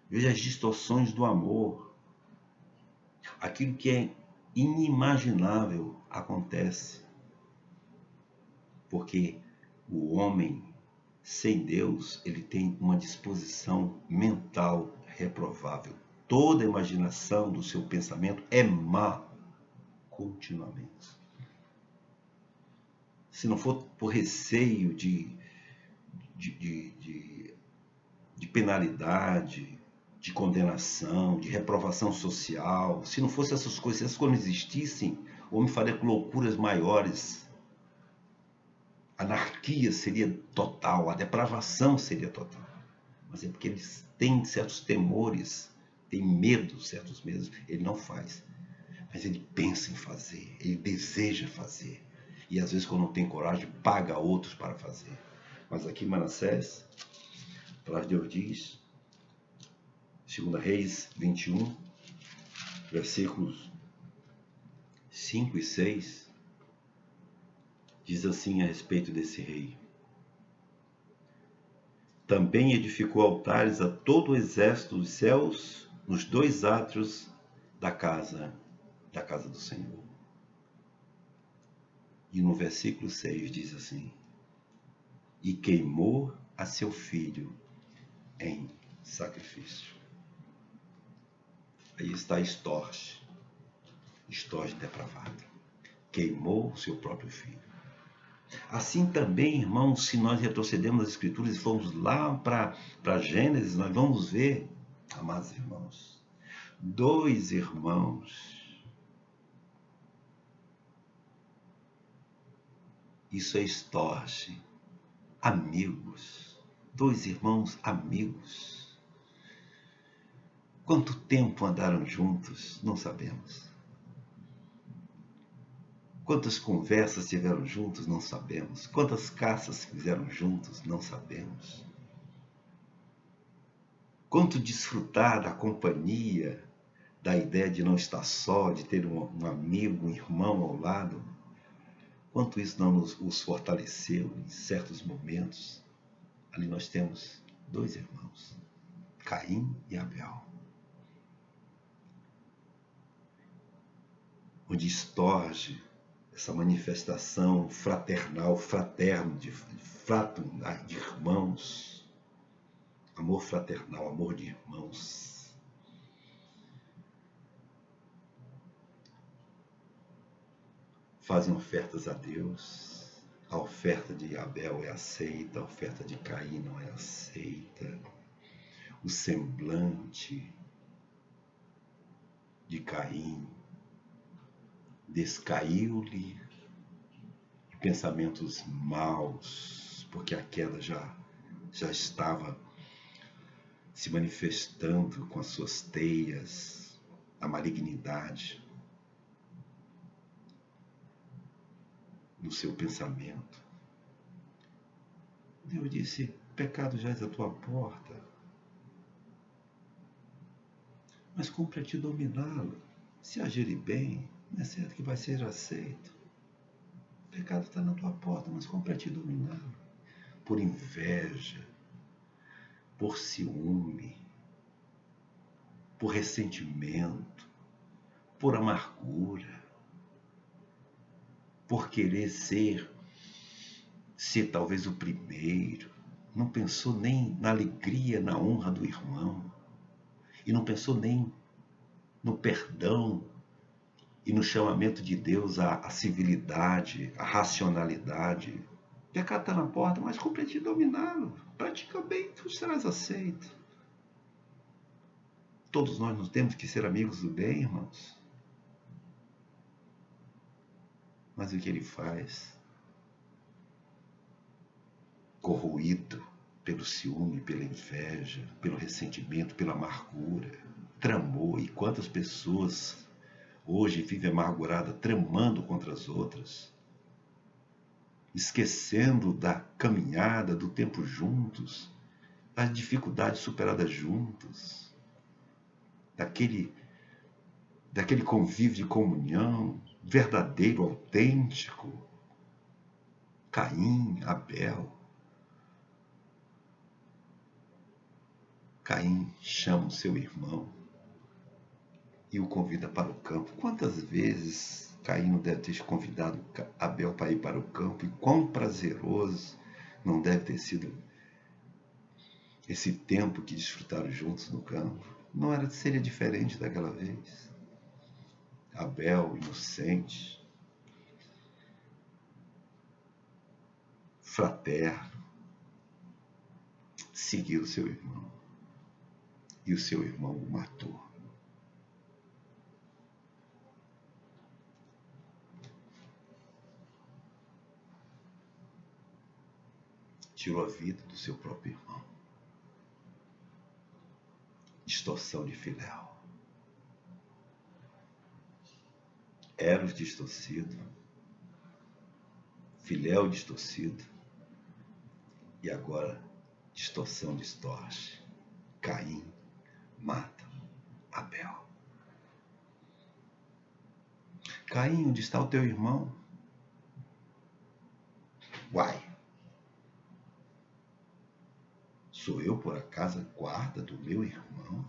Veja as distorções do amor. Aquilo que é inimaginável acontece. Porque o homem sem Deus, ele tem uma disposição mental reprovável. Toda a imaginação do seu pensamento é má continuamente. Se não for por receio de penalidade, de condenação, de reprovação social, se não fosse essas coisas, se essas coisas não existissem, o homem faria loucuras maiores. A anarquia seria total, a depravação seria total. Mas é porque eles têm certos temores, têm medo, certos medos, ele não faz. Mas ele pensa em fazer, ele deseja fazer. E às vezes, quando não tem coragem, paga outros para fazer. Mas aqui Manassés, a palavra de Deus diz, 2 Reis 21, versículos 5 e 6, diz assim a respeito desse rei. Também edificou altares a todo o exército dos céus nos 2 átrios da casa do Senhor. E no versículo 6 diz assim, e queimou a seu filho em sacrifício. Aí está Estorge depravado. Queimou o seu próprio filho. Assim também, irmãos, se nós retrocedemos nas Escrituras e formos lá para Gênesis, nós vamos ver, amados irmãos, 2 irmãos. Isso é Estorge. Amigos. 2 irmãos amigos. Quanto tempo andaram juntos? Não sabemos. Quantas conversas tiveram juntos? Não sabemos. Quantas caças fizeram juntos? Não sabemos. Quanto desfrutar da companhia, da ideia de não estar só, de ter um amigo, um irmão ao lado. Quanto isso não os fortaleceu em certos momentos. Ali nós temos 2 irmãos, Caim e Abel. Onde Estorge essa manifestação fraternal, fraterno, de irmãos, amor fraternal, amor de irmãos. Fazem ofertas a Deus, a oferta de Abel é aceita, a oferta de Caim não é aceita. O semblante de Caim descaiu-lhe de pensamentos maus, porque a queda já estava se manifestando com as suas teias, a malignidade no seu pensamento. Deus disse: pecado jaz à tua porta, mas cumpre a ti dominá-lo. Se agir bem, não é certo que vai ser aceito. O pecado está na tua porta, mas cumpre a ti dominá-lo. Por inveja, por ciúme, por ressentimento, por amargura, por querer ser talvez o primeiro. Não pensou nem na alegria, na honra do irmão. E não pensou nem no perdão e no chamamento de Deus à civilidade, à racionalidade. O pecado está na porta, mas cumpre a ti dominá-lo. Pratica bem, tu serás aceito. Todos nós não temos que ser amigos do bem, irmãos. Mas o que ele faz? Corroído pelo ciúme, pela inveja, pelo ressentimento, pela amargura, tramou. E quantas pessoas hoje vivem amarguradas, tramando contra as outras, esquecendo da caminhada, do tempo juntos, das dificuldades superadas juntos, daquele convívio de comunhão verdadeiro, autêntico. Caim, Abel. Caim chama o seu irmão e o convida para o campo. Quantas vezes Caim não deve ter convidado Abel para ir para o campo? E quão prazeroso não deve ter sido esse tempo que desfrutaram juntos no campo. Não seria diferente daquela vez. Abel, inocente, fraterno, seguiu o seu irmão. E o seu irmão o matou. Tirou a vida do seu próprio irmão. Distorção de Filéu. Eros distorcido. Filéu distorcido. E agora, distorção distorce. Caim mata Abel. Caim, onde está o teu irmão? Uai! Sou eu, por acaso, guarda do meu irmão?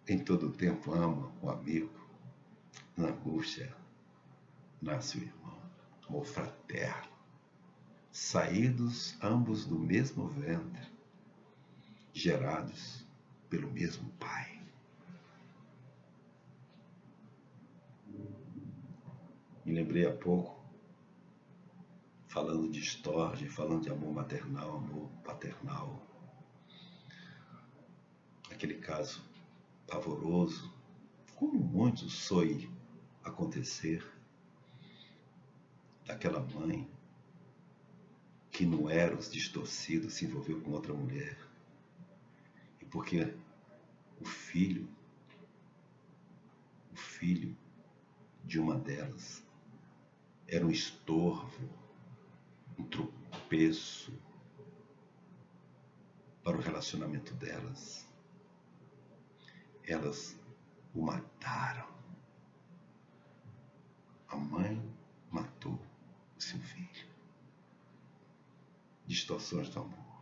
Em todo o tempo ama o amigo. Na angústia nasce o irmão. Amor fraterno. Saídos ambos do mesmo ventre, gerados pelo mesmo Pai. Me lembrei há pouco, falando de estorge, falando de amor maternal, amor paternal. Aquele caso pavoroso, como muitos soe acontecer, daquela mãe que no Eros distorcido se envolveu com outra mulher. E porque o filho de uma delas era um estorvo, um tropeço para o relacionamento delas. Elas o mataram. A mãe matou o seu filho. Distorções do amor.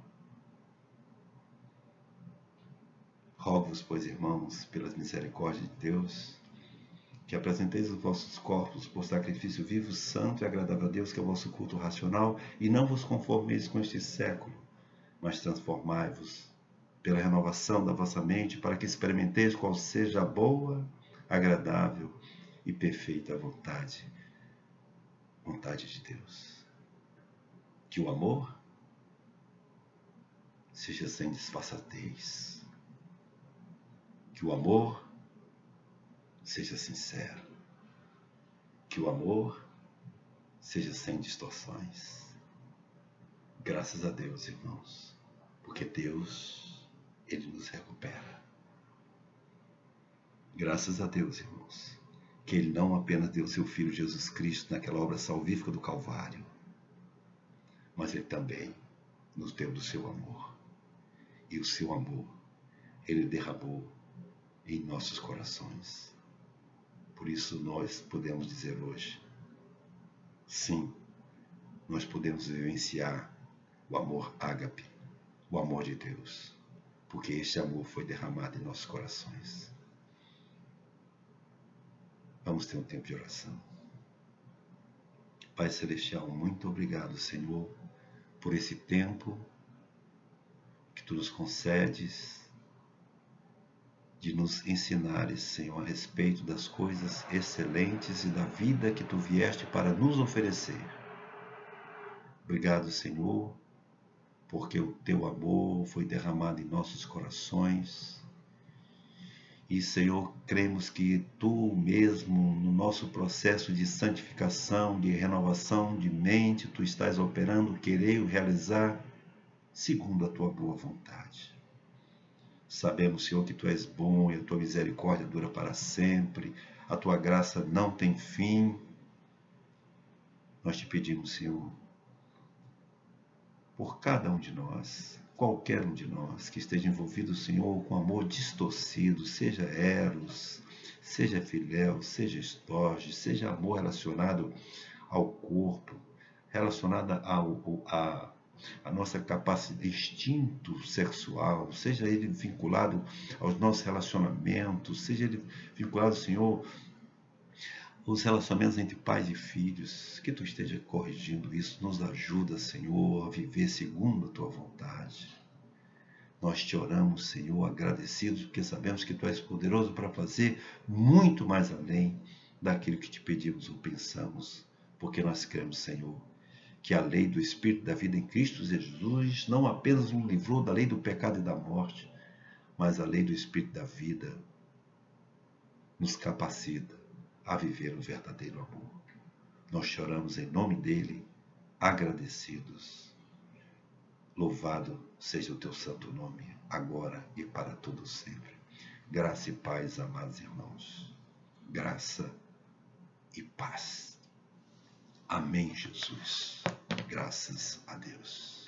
Rogo-vos, pois, irmãos, pelas misericórdias de Deus, que apresenteis os vossos corpos por sacrifício vivo, santo e agradável a Deus, que é o vosso culto racional, e não vos conformeis com este século, mas transformai-vos pela renovação da vossa mente, para que experimenteis qual seja a boa, agradável e perfeita vontade de Deus. Que o amor seja sem disfarçatez. Que o amor seja sincero. Que o amor seja sem distorções. Graças a Deus, irmãos. porque Deus, Ele nos recupera. Graças a Deus, irmãos, que Ele não apenas deu seu Filho Jesus Cristo naquela obra salvífica do Calvário, mas Ele também nos deu do seu amor. E o seu amor, Ele derramou em nossos corações. Por isso nós podemos dizer hoje, sim, nós podemos vivenciar o amor ágape, o amor de Deus, porque este amor foi derramado em nossos corações. Vamos ter um tempo de oração. Pai Celestial, muito obrigado, Senhor, por esse tempo que Tu nos concedes de nos ensinares, Senhor, a respeito das coisas excelentes e da vida que Tu vieste para nos oferecer. Obrigado, Senhor, porque o Teu amor foi derramado em nossos corações. E, Senhor, cremos que Tu mesmo, no nosso processo de santificação, de renovação de mente, Tu estás operando, querer realizar segundo a Tua boa vontade. Sabemos, Senhor, que Tu és bom e a Tua misericórdia dura para sempre, a Tua graça não tem fim. Nós Te pedimos, Senhor, por cada um de nós, qualquer um de nós que esteja envolvido, Senhor, com amor distorcido, seja eros, seja filéu, seja estorge, seja amor relacionado ao corpo, relacionado à nossa capacidade, instinto sexual, seja ele vinculado aos nossos relacionamentos, seja ele vinculado, Senhor, os relacionamentos entre pais e filhos, que Tu esteja corrigindo isso, nos ajuda, Senhor, a viver segundo a Tua vontade. Nós Te oramos, Senhor, agradecidos, porque sabemos que Tu és poderoso para fazer muito mais além daquilo que Te pedimos ou pensamos, porque nós cremos, Senhor, que a lei do Espírito da vida em Cristo Jesus não apenas nos livrou da lei do pecado e da morte, mas a lei do Espírito da vida nos capacita a viver o verdadeiro amor. Nós choramos em nome dele, agradecidos. Louvado seja o Teu santo nome, agora e para todo sempre. Graça e paz, amados irmãos. Graça e paz. Amém, Jesus. Graças a Deus.